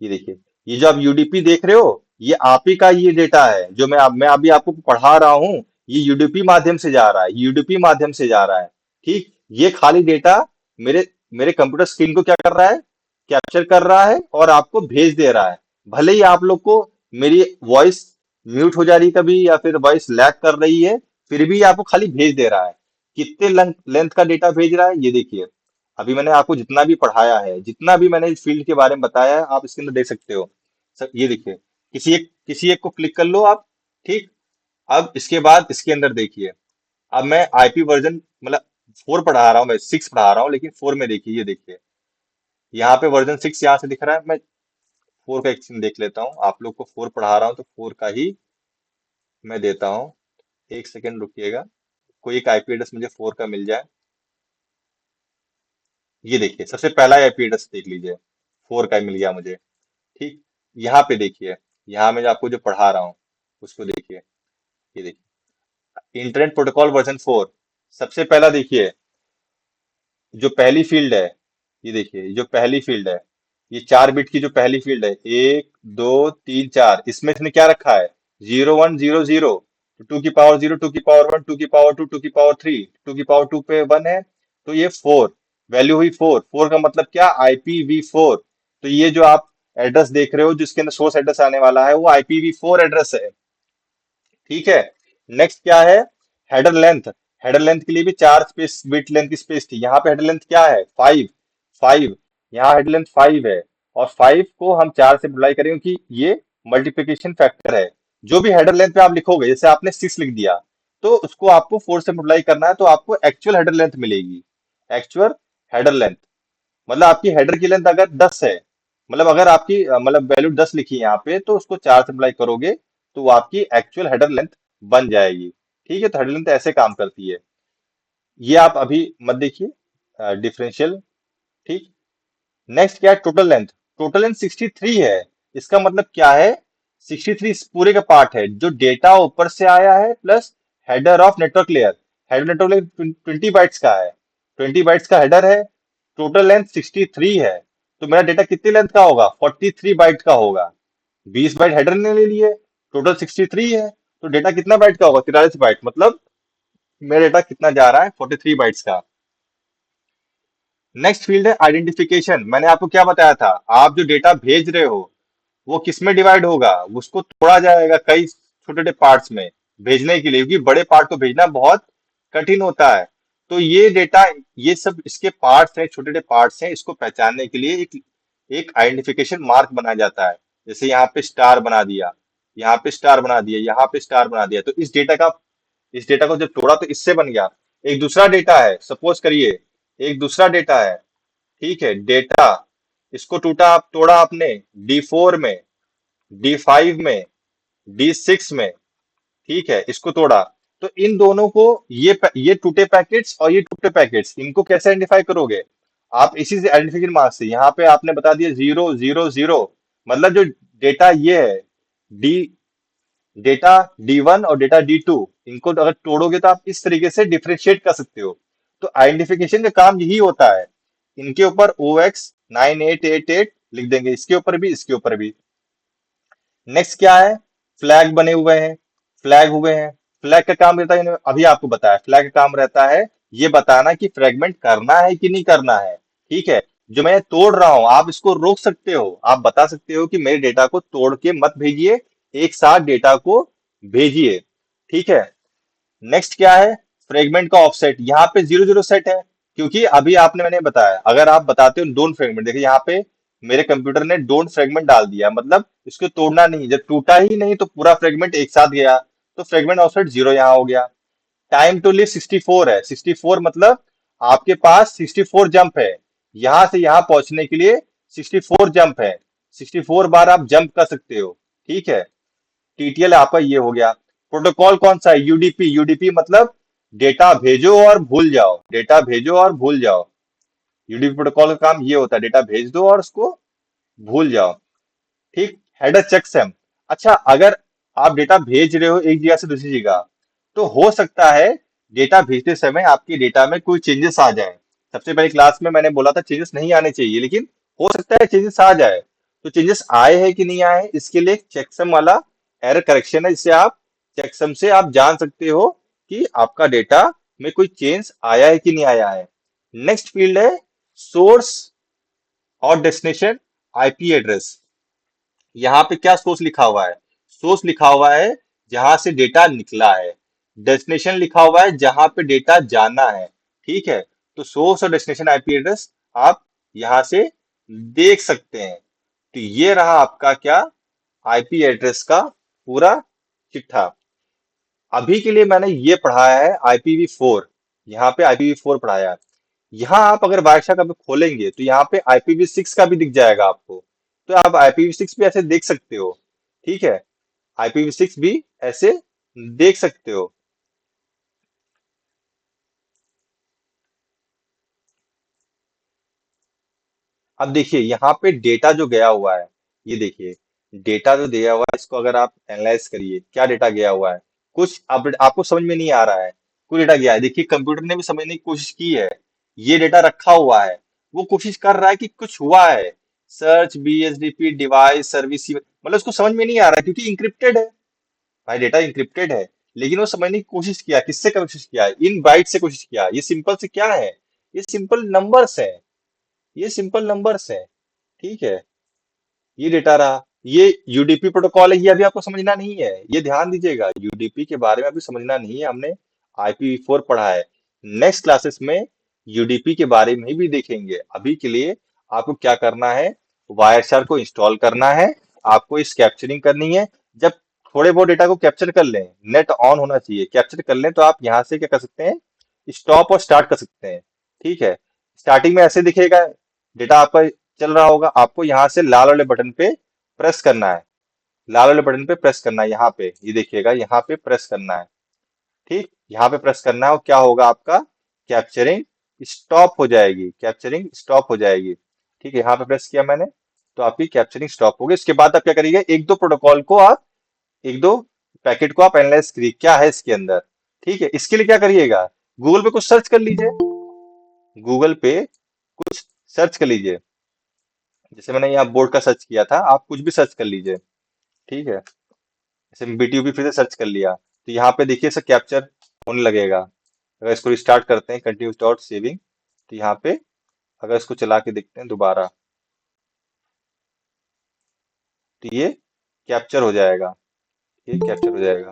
ये देखिए, ये जो आप यूडीपी देख रहे हो, ये आप ही का ये डेटा है जो मैं अभी आपको पढ़ा रहा हूँ। ये यूडीपी माध्यम से जा रहा है, यूडीपी माध्यम से जा रहा है। ठीक, ये खाली डेटा मेरे मेरे कंप्यूटर स्क्रीन को क्या कर रहा है, कैप्चर कर रहा है और आपको भेज दे रहा है। भले ही आप लोग को मेरी वॉइस म्यूट हो जा रही है कभी, या फिर वॉइस लैग कर रही है, फिर भी ये आपको खाली भेज दे रहा है। कितने लेंथ का डेटा भेज रहा है, ये देखिए। अभी मैंने आपको जितना भी पढ़ाया है, जितना भी मैंने इस फील्ड के बारे में बताया है, आप इसके अंदर देख सकते हो। सर ये देखिए, किसी एक को क्लिक कर लो आप। ठीक, अब इसके बाद इसके अंदर देखिए, अब मैं आईपी वर्जन मतलब 4 पढ़ा रहा हूँ, मैं 6 पढ़ा रहा हूँ, लेकिन 4 में देखिए, ये देखिए, यहाँ पे वर्जन 6 यहाँ से दिख रहा है। मैं 4 का एक देख लेता हूँ, आप लोग को 4 पढ़ा रहा हूँ तो 4 का ही मैं देता हूँ। एक सेकेंड रुकिएगा, कोई एक आईपी एड्रेस मुझे 4 का मिल जाए। ये देखिए, सबसे पहला आईपी एड्रेस देख लीजिए, 4 का ही मिल गया मुझे। ठीक, यहाँ पे देखिए, यहाँ मैं आपको जो पढ़ा रहा हूँ उसको देखिए, ये देखिए, इंटरनेट प्रोटोकॉल वर्जन 4। सबसे पहला देखिए, जो पहली फील्ड है, ये देखिए, ये जो पहली फील्ड है, ये 4 बिट की जो पहली फील्ड है, 1 2 3 4, इसमें इसने क्या रखा है, 0100, 2 की पावर 0, 2 की पावर 1, 2 की पावर 2, 2 की पावर 3, 2 की पावर 2 पे 1 है, तो ये 4 वैल्यू हुई। 4 का मतलब क्या, IPv4। तो ये जो आप एड्रेस देख रहे हो जिसके अंदर सोर्स एड्रेस आने वाला है, वो IPv4 एड्रेस है। ठीक है, नेक्स्ट क्या है, हेडर लेंथ। हेडर लेंथ के लिए भी 4 बिट लेंथ की स्पेस थी, यहाँ पे हेडर लेंथ क्या है, 5। यहाँ हेडर लेंथ 5 है, और 5 को हम 4 से मल्टीप्लाई करेंगे क्योंकि ये मल्टीप्लिकेशन फैक्टर है। जो भी हेडर लेंथ पे आप लिखोगे, जैसे आपने 6 लिख दिया, तो उसको आपको 4 से मल्टीप्लाई करना है, तो आपको एक्चुअल हेडर लेंथ मिलेगी। एक्चुअल हेडर लेंथ मतलब आपकी हेडर की लेंथ अगर 10 है, मतलब अगर आपकी मतलब वैल्यू 10 लिखी है यहाँ पे, तो उसको 4 से मल्टीप्लाई करोगे तो वो आपकी एक्चुअल हेडर लेंथ बन जाएगी। ठीक है, तो हेडर लेंथ ऐसे काम करती है। ये आप अभी मत देखिए डिफरेंशियल। ठीक, नेक्स्ट क्या है, टोटल लेंथ। टोटल लेंथ 63 है। इसका मतलब क्या है, 63 इस पूरे का पार्ट है जो डेटा ऊपर से आया है, plus header of network layer. Header network layer 20 bytes का है, 20 बाइट्स का हेडर है। टोटल लेंथ 63 है, तो मेरा डेटा कितनी लेंथ का होगा, 43 बाइट का होगा। 20 बाइट हेडर ने ले लिए, टोटल 63 है, तो डेटा कितना बाइट का होगा, 43 बाइट। मतलब मेरा डेटा कितना जा रहा है, 43 बाइट्स का। नेक्स्ट फील्ड है आइडेंटिफिकेशन। मैंने आपको क्या बताया था, आप जो डेटा भेज रहे हो वो किस में डिवाइड होगा, उसको तोड़ा जाएगा कई छोटे छोटे पार्ट्स में भेजने के लिए, क्योंकि बड़े पार्ट को भेजना बहुत कठिन होता है। तो ये डेटा, ये सब इसके पार्ट्स हैं, छोटे छोटे पार्ट्स हैं, इसको पहचानने के लिए एक एक आइडेंटिफिकेशन मार्क बनाया जाता है। जैसे यहाँ पे स्टार बना दिया, यहाँ पे स्टार बना दिया, यहाँ पे स्टार बना दिया, तो इस डेटा को जब तोड़ा तो इससे बन गया। एक दूसरा डेटा है, सपोज करिए एक दूसरा डेटा है, ठीक है, डेटा, इसको तोड़ा आपने D4 में, D5 में, D6 में, ठीक है, इसको तोड़ा। तो इन दोनों को, ये टूटे पैकेट्स और ये टूटे पैकेट्स, इनको कैसे आइडेंटिफाई करोगे? आप इसी से आइडेंटिफिकेशन मार्क से, यहाँ पे आपने बता दिया 0 0 0, मतलब जो डेटा ये है, डी डेटा D1 और डेटा D2, इनको अगर तोड़ोगे तो आप इस तरीके से डिफरेंशिएट कर सकते हो। तो आइडेंटिफिकेशन का काम यही होता है। इनके ऊपर OX9888 लिख देंगे, इसके ऊपर भी, इसके ऊपर भी। नेक्स्ट क्या है? फ्लैग बने हुए हैं, फ्लैग हुए हैं। फ्लैग का काम रहता है, अभी आपको बताया, फ्लैग का काम रहता है ये बताना कि फ्रेगमेंट करना है कि नहीं करना है। ठीक है, जो मैं तोड़ रहा हूं आप इसको रोक सकते हो, आप बता सकते हो कि मेरे डेटा को तोड़ के मत भेजिए, एक साथ डेटा को भेजिए। ठीक है, नेक्स्ट क्या है? फ्रेगमेंट का ऑफसेट, यहाँ पे 0 0 सेट है, क्योंकि अभी आपने, मैंने बताया, अगर आप बताते हो डोंट फ्रेगमेंट, देखिए यहाँ पे मेरे कंप्यूटर ने डोंट फ्रेगमेंट डाल दिया, मतलब इसको तोड़ना नहीं, जब टूटा ही नहीं तो पूरा फ्रेगमेंट एक साथ गया, तो फ्रेगमेंट ऑफसेट 0 यहाँ हो गया। टाइम टू लिव 64 है, 64 मतलब आपके पास 64 जंप है, यहां से यहां पहुंचने के लिए 64 जंप है, 64 बार आप जंप कर सकते हो। ठीक है, TTL आपका ये हो गया। प्रोटोकॉल कौन सा है? यूडीपी, यूडीपी मतलब डेटा भेजो और भूल जाओ, डेटा भेजो और भूल जाओ। यूडीपी प्रोटोकॉल का काम ये होता है, डेटा भेज दो और उसको भूल जाओ। ठीक, हेडर चेकसम, अच्छा, अगर आप डेटा भेज रहे हो एक जगह से दूसरी जगह, तो हो सकता है डेटा भेजते समय आपके डेटा में कोई चेंजेस आ जाए। सबसे पहले क्लास में मैंने बोला था चेंजेस नहीं आने चाहिए, लेकिन हो सकता है चेंजेस आ जाए। तो चेंजेस आए हैं कि नहीं आए, इसके लिए चेकसम वाला एरर करेक्शन है, जिससे आप चेकसम से आप जान सकते हो कि आपका डेटा में कोई चेंज आया है कि नहीं आया है। नेक्स्ट फील्ड है सोर्स और डेस्टिनेशन आईपी एड्रेस। यहाँ पे क्या सोर्स लिखा हुआ है? सोर्स लिखा हुआ है जहां से डेटा निकला है, डेस्टिनेशन लिखा हुआ है जहां पे डेटा जाना है। ठीक है, तो सोर्स और डेस्टिनेशन आईपी एड्रेस आप यहां से देख सकते हैं। तो ये रहा आपका क्या, आईपी एड्रेस का पूरा चिट्ठा। अभी के लिए मैंने ये पढ़ाया है IPv4, यहाँ पे IPv4 पढ़ाया है। यहाँ आप अगर वायरशा का भी खोलेंगे तो यहाँ पे IPv6 का भी दिख जाएगा आपको, तो आप IPv6 भी ऐसे देख सकते हो। ठीक है, IPv6 भी ऐसे देख सकते हो। अब देखिए यहाँ पे डेटा जो गया हुआ है, ये देखिए डेटा जो दिया हुआ है, इसको अगर आप एनालाइज करिए, क्या डेटा गया हुआ है, कुछ अब आपको समझ में नहीं आ रहा है, कुछ डेटा गया है, देखिए कंप्यूटर ने भी समझने की कोशिश की है, ये डेटा रखा हुआ है, वो कोशिश कर रहा है कि कुछ हुआ है, सर्च BSDP डिवाइस सर्विस, मतलब उसको समझ में नहीं आ रहा है क्योंकि इंक्रिप्टेड है, भाई डेटा इंक्रिप्टेड है। लेकिन वो समझने की कोशिश किया, किससे कोशिश किया? इन बाइट से कोशिश किया। ये सिंपल से क्या है? ये सिंपल नंबर्स है, ये सिंपल नंबर्स है। ठीक है, ये डेटा रहा, ये यूडीपी प्रोटोकॉल है, ये अभी आपको समझना नहीं है, ये ध्यान दीजिएगा, यूडीपी के बारे में अभी समझना नहीं है, हमने IPv4 पढ़ा है। नेक्स्ट क्लासेस में यूडीपी के बारे में भी देखेंगे। अभी के लिए आपको क्या करना है, वायरशार को इंस्टॉल करना है, आपको इस कैप्चरिंग करनी है। जब थोड़े बहुत डेटा को कैप्चर कर लें, नेट ऑन होना चाहिए, कैप्चर कर लें, तो आप यहाँ से क्या कर सकते हैं, स्टॉप और स्टार्ट कर सकते हैं। ठीक है, स्टार्टिंग में ऐसे दिखेगा, डेटा आपका चल रहा होगा, आपको यहाँ से लाल वाले बटन पे प्रेस करना है, लाल वाले बटन पे प्रेस करना है, यहाँ पे ये देखिएगा, यहाँ पे प्रेस करना है। ठीक, यहाँ पे प्रेस करना है और क्या होगा, आपका कैप्चरिंग स्टॉप हो जाएगी, कैप्चरिंग स्टॉप हो जाएगी। ठीक है, यहाँ पे प्रेस किया मैंने, तो आपकी कैप्चरिंग स्टॉप हो गई। इसके बाद आप क्या करिएगा, एक दो प्रोटोकॉल को आप, एक दो पैकेट को आप एनालाइज करिए क्या है इसके अंदर। ठीक है, इसके लिए क्या करिएगा, गूगल पे कुछ सर्च कर लीजिए, गूगल पे कुछ सर्च कर लीजिए, जैसे मैंने यहाँ बोर्ड का सर्च किया था, आप कुछ भी सर्च कर लीजिए। ठीक है, जैसे BTUB फिर से सर्च कर लिया, तो यहाँ पे देखिए इसे कैप्चर होने लगेगा। अगर इसको रिस्टार्ट करते हैं, कंटिन्यू डॉट सेविंग, तो यहाँ पे अगर इसको चला के देखते हैं दोबारा, तो ये कैप्चर हो जाएगा, ये कैप्चर हो जाएगा।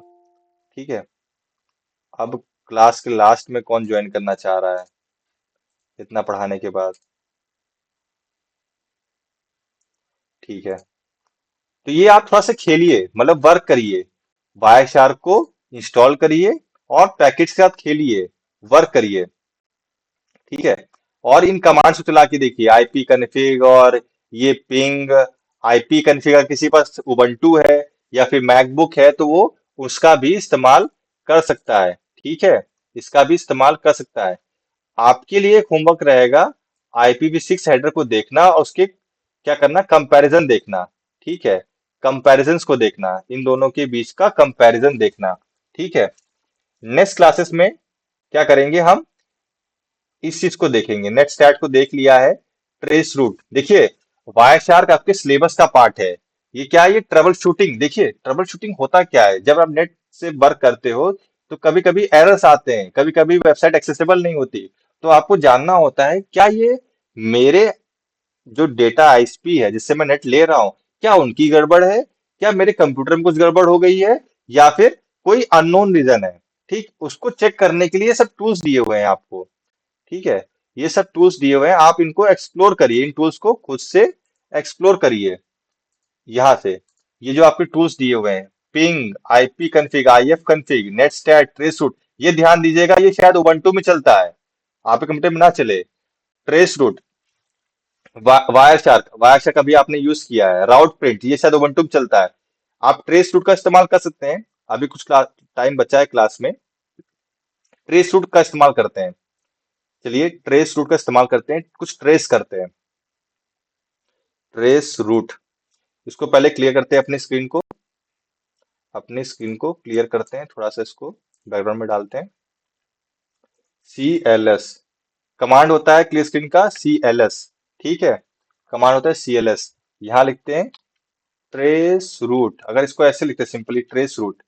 ठीक है, अब क्लास के लास्ट में कौन ज्वाइन करना चाह रहा है इतना पढ़ाने के बाद? ठीक है, तो ये आप थोड़ा सा खेलिए, मतलब वर्क करिए, वाई शार्क को इंस्टॉल करिए और पैकेज के साथ खेलिए, वर्क करिए। ठीक है, और इन कमांड्स को चला के देखिए, आईपी कन्फिग और ये पिंग। आईपी कन्फिग अगर किसी पास उबंटू है या फिर मैकबुक है तो वो उसका भी इस्तेमाल कर सकता है। ठीक है, इसका भी इस्तेमाल कर सकता है। आपके लिए एक होमवर्क रहेगा, IPv6 हेडर को देखना और उसके क्या करना, कंपैरिजन देखना। ठीक है, कंपैरिजंस को देखना, इन दोनों के बीच का कंपैरिजन देखना। ठीक है, नेक्स्ट क्लासेस में क्या करेंगे हम, इस चीज को देखेंगे। नेट स्टैट को देख लिया है, ट्रेस रूट देखिए, वायर शार्क आपके सिलेबस का पार्ट है। ये क्या है, ये ट्रबल शूटिंग। देखिए ट्रबल शूटिंग होता क्या है, जब आप नेट से वर्क करते हो तो कभी कभी एरर्स आते हैं, कभी कभी वेबसाइट एक्सेसिबल नहीं होती। तो आपको जानना होता है क्या ये मेरे जो डेटा आईएसपी है जिससे मैं नेट ले रहा हूँ, क्या उनकी गड़बड़ है, क्या मेरे कंप्यूटर में कुछ गड़बड़ हो गई है, या फिर कोई अननोन रीजन है। ठीक, उसको चेक करने के लिए सब टूल्स दिए हुए हैं आपको। ठीक है, ये सब टूल्स दिए हुए हैं, आप इनको एक्सप्लोर करिए, इन टूल्स को खुद से एक्सप्लोर करिए। यहाँ से ये जो आपके टूल्स दिए हुए हैं, ping, ipconfig, ifconfig, netstat, traceroute, ये ध्यान दीजिएगा, ये शायद उबंटू में चलता है, आपके कंप्यूटर में ना चले। Traceroute, Wireshark, Wireshark अभी आपने यूज किया है, राउट प्रिंट, ये शायद उबंटू में चलता है। आप ट्रेस रूट का इस्तेमाल कर सकते हैं। अभी कुछ टाइम बचा है क्लास में, ट्रेस रूट का इस्तेमाल करते हैं। चलिए ट्रेस रूट का इस्तेमाल करते हैं, कुछ ट्रेस करते हैं। ट्रेस रूट, इसको पहले क्लियर करते हैं, अपनी स्क्रीन को क्लियर करते हैं, थोड़ा सा इसको बैकग्राउंड में डालते हैं। CLS कमांड होता है, क्लियर स्क्रीन का CLS। ठीक है, कमांड होता है CLS। यहाँ लिखते हैं ट्रेस रूट, अगर इसको ऐसे लिखते हैं सिंपली ट्रेस रूट,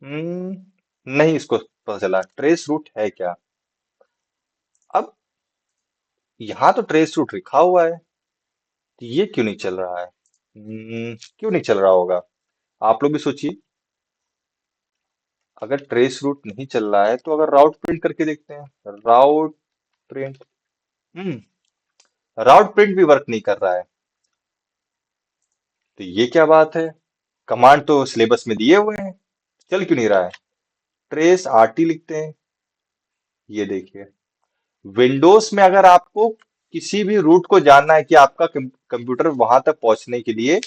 नहीं, इसको पता चला ट्रेस रूट है क्या। अब यहाँ तो ट्रेस रूट लिखा हुआ है, तो ये क्यों नहीं चल रहा है? क्यों नहीं चल रहा होगा, आप लोग भी सोचिए। अगर ट्रेस रूट नहीं चल रहा है तो अगर राउट प्रिंट करके देखते हैं, राउट प्रिंट, हम्म राउट प्रिंट भी वर्क नहीं कर रहा है, तो ये क्या बात है? कमांड तो सिलेबस में दिए हुए हैं, चल क्यों नहीं रहा है? ट्रेस RT लिखते हैं, ये देखिए। विंडोज में अगर आपको किसी भी रूट को जानना है कि आपका कंप्यूटर वहां तक पहुंचने के लिए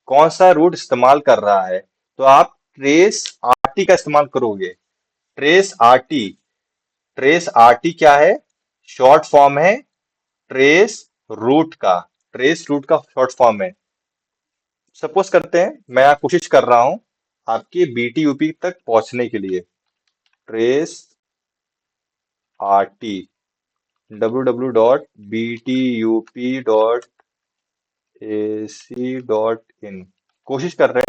कौन सा रूट इस्तेमाल कर रहा है, तो आप ट्रेस RT का इस्तेमाल करोगे। ट्रेस RT, ट्रेस RT क्या है, शॉर्ट फॉर्म है ट्रेस रूट का, ट्रेस रूट का शॉर्ट फॉर्म है। सपोज करते हैं मैं कोशिश कर रहा हूं आपके BTUP तक पहुंचने के लिए, ट्रेस RT, www.btup.ac.in, कोशिश कर रहे हैं।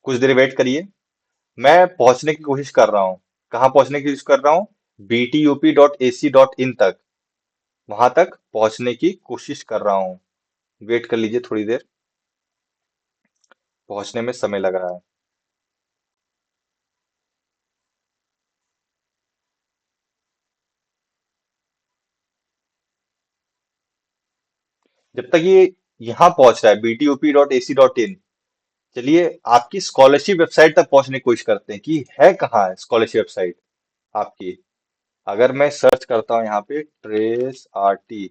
कुछ देर वेट करिए, मैं पहुंचने की कोशिश कर रहा हूँ। कहाँ पहुंचने की कोशिश कर रहा हूँ? btup.ac.in तक, वहां तक पहुंचने की कोशिश कर रहा हूँ। वेट कर लीजिए थोड़ी देर, पहुंचने में समय लग रहा है। जब तक ये यहाँ पहुंच रहा है btup.ac.in, चलिए आपकी स्कॉलरशिप वेबसाइट तक पहुंचने की कोशिश करते हैं कि है कहाँ है स्कॉलरशिप वेबसाइट आपकी। अगर मैं सर्च करता हूँ यहाँ पे ट्रेस RT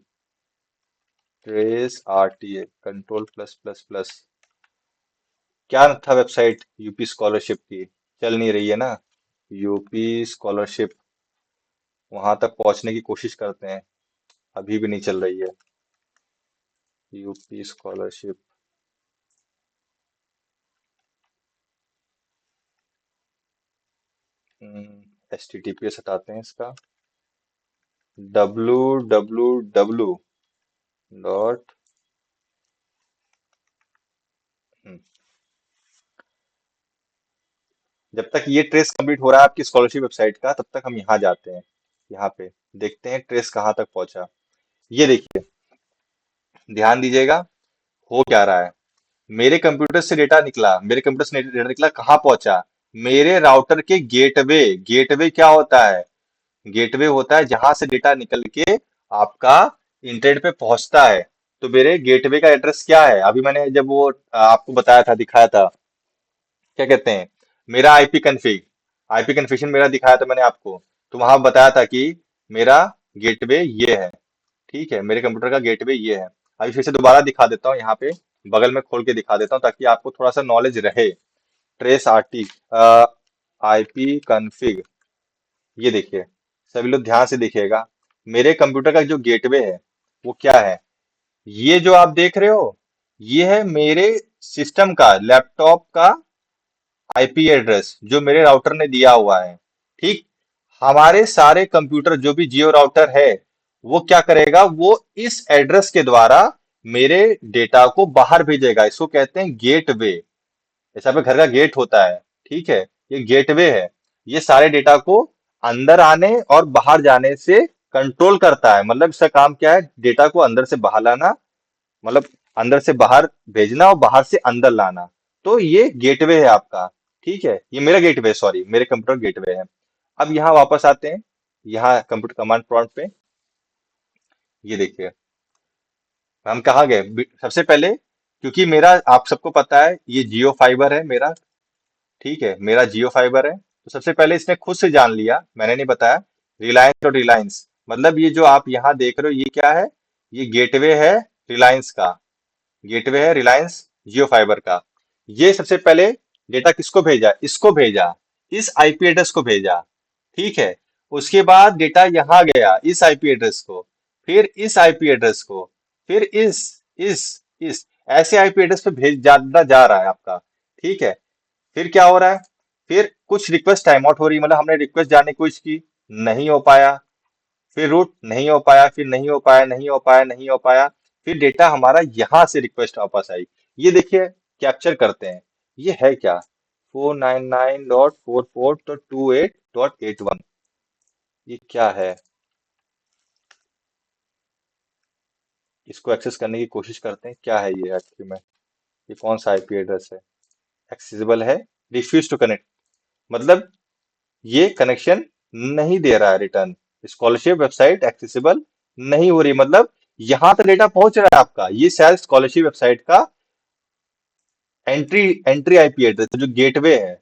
कंट्रोल+++, क्या था वेबसाइट यूपी स्कॉलरशिप की, चल नहीं रही है ना, यूपी स्कॉलरशिप, वहां तक पहुंचने की कोशिश करते हैं, अभी भी नहीं चल रही है। यूपी स्कॉलरशिप, HTTPS हटाते हैं इसका, www. जब तक ये ट्रेस कंप्लीट हो रहा है आपकी स्कॉलरशिप वेबसाइट का, तब तक हम यहाँ जाते हैं। यहाँ पे देखते हैं ट्रेस कहाँ तक पहुंचा। ये देखिए, ध्यान दीजिएगा, हो क्या रहा है। मेरे कंप्यूटर से डेटा निकला, मेरे कंप्यूटर से डेटा निकला, कहाँ पहुंचा, मेरे राउटर के गेटवे। गेटवे क्या होता है? गेटवे होता है जहां से डेटा निकल के आपका इंटरनेट पे पहुंचता है। तो मेरे गेटवे का एड्रेस क्या है? अभी मैंने जब वो आपको बताया था, दिखाया था, क्या कहते हैं, मेरा आईपी कन्फिग, आईपी कन्फिगरेशन मेरा दिखाया था मैंने आपको। तो वहां बताया था कि मेरा गेटवे ये है। ठीक है, मेरे कंप्यूटर का गेटवे ये है। अभी फिर से दोबारा दिखा देता हूँ, यहाँ पे बगल में खोल के दिखा देता हूँ ताकि आपको थोड़ा सा नॉलेज रहे। ट्रेस आरटी आईपी कन्फिग, ये देखिए, सभी लोग ध्यान से देखिएगा। मेरे कंप्यूटर का जो गेटवे है वो क्या है? ये जो आप देख रहे हो, ये है मेरे सिस्टम का, लैपटॉप का आईपी एड्रेस जो मेरे राउटर ने दिया हुआ है। ठीक, हमारे सारे कंप्यूटर जो भी जियो राउटर है, वो क्या करेगा, वो इस एड्रेस के द्वारा मेरे डेटा को बाहर भेजेगा। इसको कहते हैं गेटवे। जैसे आपके घर का गेट होता है, ठीक है, ये गेटवे है। ये सारे डेटा को अंदर आने और बाहर जाने से कंट्रोल करता है। मतलब इसका काम क्या है, डेटा को अंदर से बाहर लाना, मतलब अंदर से बाहर भेजना और बाहर से अंदर लाना। तो ये गेटवे है आपका। ठीक है, ये मेरा गेटवे, सॉरी, मेरे कंप्यूटर गेटवे है। अब यहाँ वापस आते हैं, यहाँ कंप्यूटर कमांड प्रॉम्प्ट पे। ये देखिए, हम कहाँ गए सबसे पहले, क्योंकि मेरा, आप सबको पता है, ये जियो फाइबर है मेरा। ठीक है, मेरा जियो फाइबर है, तो सबसे पहले इसने खुद से जान लिया, मैंने नहीं बताया। रिलायंस और रिलायंस, मतलब ये जो आप यहाँ देख रहे हो, ये क्या है, ये गेटवे है रिलायंस का। गेटवे है रिलायंस जियो फाइबर का। ये सबसे पहले डेटा किसको भेजा, इसको भेजा, इस आईपी एड्रेस को भेजा। ठीक है, उसके बाद डेटा यहाँ गया इस आईपी एड्रेस को, फिर इस आईपी एड्रेस को, फिर इस ऐसे आईपी एड्रेस पे भेज जाता जा रहा है आपका। ठीक है, फिर क्या हो रहा है, फिर कुछ रिक्वेस्ट टाइम आउट हो रही है, मतलब हमने रिक्वेस्ट जाने की कोशिश की, नहीं हो पाया, फिर रूट नहीं हो पाया, फिर नहीं हो पाया, नहीं हो पाया, नहीं हो पाया, फिर डेटा हमारा यहां से रिक्वेस्ट वापस आई। ये देखिए, कैप्चर करते हैं, ये है क्या, 499.44.28.81, ये क्या है, इसको एक्सेस करने की कोशिश करते हैं, क्या है ये एक्चुअली में, ये कौन सा आईपी एड्रेस है, एक्सेसिबल है, रिफ्यूज टू कनेक्ट, मतलब ये कनेक्शन नहीं दे रहा है रिटर्न, स्कॉलरशिप वेबसाइट एक्सेसिबल नहीं हो रही, मतलब यहां तक डेटा पहुंच रहा है आपका, ये शायद स्कॉलरशिप वेबसाइट का एंट्री एंट्री आईपी एड्रेस जो गेटवे है।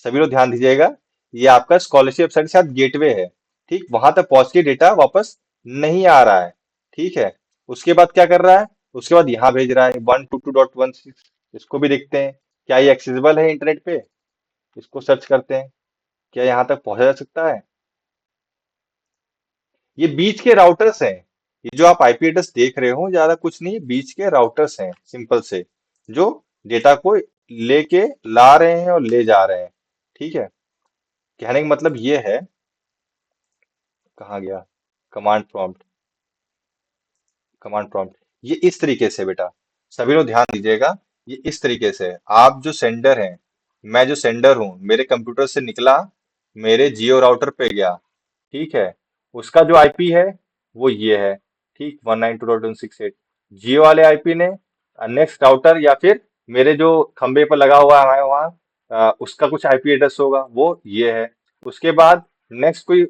सभी लोग ध्यान दीजिएगा, ये आपका स्कॉलरशिप वेबसाइट के साथ गेटवे है। ठीक, वहां तक पहुंच के डेटा वापस नहीं आ रहा है। ठीक है, उसके बाद क्या कर रहा है, उसके बाद यहाँ भेज रहा है 122.16, इसको भी देखते हैं, क्या ये एक्सेसिबल है इंटरनेट पे, इसको सर्च करते हैं, क्या यहाँ तक पहुंचा जा सकता है। ये बीच के राउटर्स हैं, ये जो आप आईपी एड्रेस देख रहे हो, ज्यादा कुछ नहीं, बीच के राउटर्स हैं सिंपल से, जो डेटा को लेके ला रहे हैं और ले जा रहे हैं। ठीक है, कहने का मतलब ये है, कहाँ गया कमांड प्रॉम्प्ट, कमांड प्रॉम्प्ट, ये इस तरीके से बेटा, सभी लोग ध्यान दीजिएगा, ये इस तरीके से है। आप जो सेंडर हैं, मैं जो सेंडर हूँ, मेरे कंप्यूटर से निकला, मेरे जियो राउटर पे गया। ठीक है, उसका जो आईपी है वो ये है, ठीक, 192.168। जियो वाले आईपी ने नेक्स्ट राउटर या फिर मेरे जो खंबे पर लगा हुआ है वहाँ, उसका कुछ आईपी एड्रेस होगा, वो ये है। उसके बाद नेक्स्ट कोई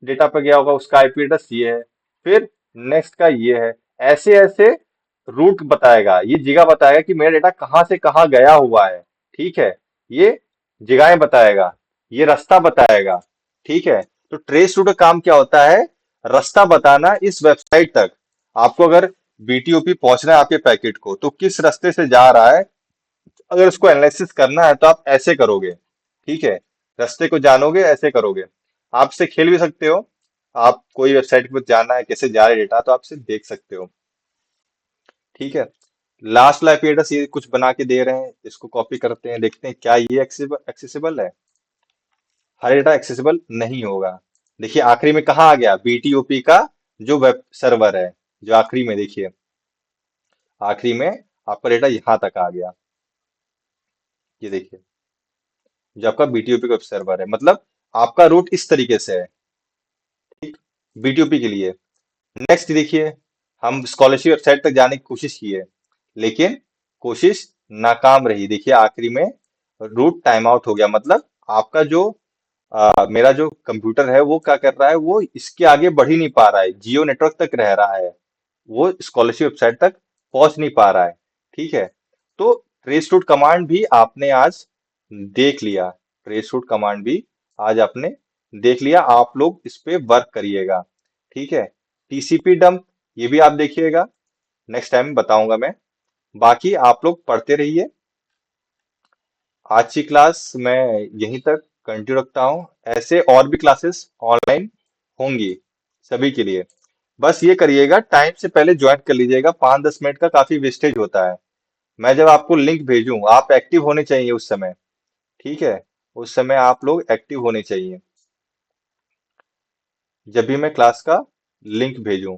डेटा पे गया होगा, उसका आईपी एड्रेस ये है, फिर नेक्स्ट का ये है। ऐसे ऐसे रूट बताएगा, ये जगह बताएगा कि मेरा डेटा कहाँ से कहाँ गया हुआ है। ठीक है, ये जगहें बताएगा, ये रास्ता बताएगा। ठीक है, तो ट्रेस रूट का काम क्या होता है, रास्ता बताना इस वेबसाइट तक। आपको अगर बीटीओपी पहुंचना है आपके पैकेट को, तो किस रास्ते से जा रहा है, अगर उसको एनालिसिस करना है तो आप ऐसे करोगे। ठीक है, रास्ते को जानोगे, ऐसे करोगे। आप से खेल भी सकते हो, आप कोई वेबसाइट पर जाना है, कैसे जा रहा है डेटा, तो आप से देख सकते हो। ठीक है, लास्ट वाला आईपी एड्रेस ये कुछ बना के दे रहे हैं, इसको कॉपी करते हैं, देखते हैं क्या ये एक्सेसिबल है। हर डेटा एक्सेसिबल नहीं होगा। देखिए आखिरी में कहाँ आ गया, बीटीओपी का जो वेब सर्वर है, जो आखिरी में देखिए, आखिरी में आपका डेटा यहाँ तक आ गया। ये देखिए, जो आपका बीटीओपी का वेब सर्वर है, मतलब आपका रूट इस तरीके से है। B2P के लिए। नेक्स्ट देखिए, हम स्कॉलरशिप वेबसाइट तक जाने की कोशिश की है, लेकिन कोशिश नाकाम रही। देखिए आखिरी में रूट टाइम आउट हो गया, मतलब आपका जो मेरा जो कंप्यूटर है वो क्या कर रहा है, वो इसके आगे बढ़ ही नहीं पा रहा है, जियो नेटवर्क तक रह रहा है, वो स्कॉलरशिप वेबसाइट तक पहुंच नहीं पा रहा है। ठीक है, तो ट्रेस रूट कमांड भी आपने आज देख लिया, ट्रेस रूट कमांड भी आज आपने देख लिया, आप लोग इस पे वर्क करिएगा। ठीक है, टीसीपी डंप ये भी आप देखिएगा, नेक्स्ट टाइम बताऊंगा मैं। बाकी आप लोग पढ़ते रहिए। आज की क्लास मैं यहीं तक कंटिन्यू रखता हूँ, ऐसे और भी क्लासेस ऑनलाइन होंगी सभी के लिए। बस ये करिएगा, टाइम से पहले ज्वाइन कर लीजिएगा, 5-10 मिनट का काफी वेस्टेज होता है। मैं जब आपको लिंक भेजूं, आप एक्टिव होने चाहिए उस समय। ठीक है, उस समय आप लोग एक्टिव होने चाहिए जब भी मैं क्लास का लिंक भेजूं।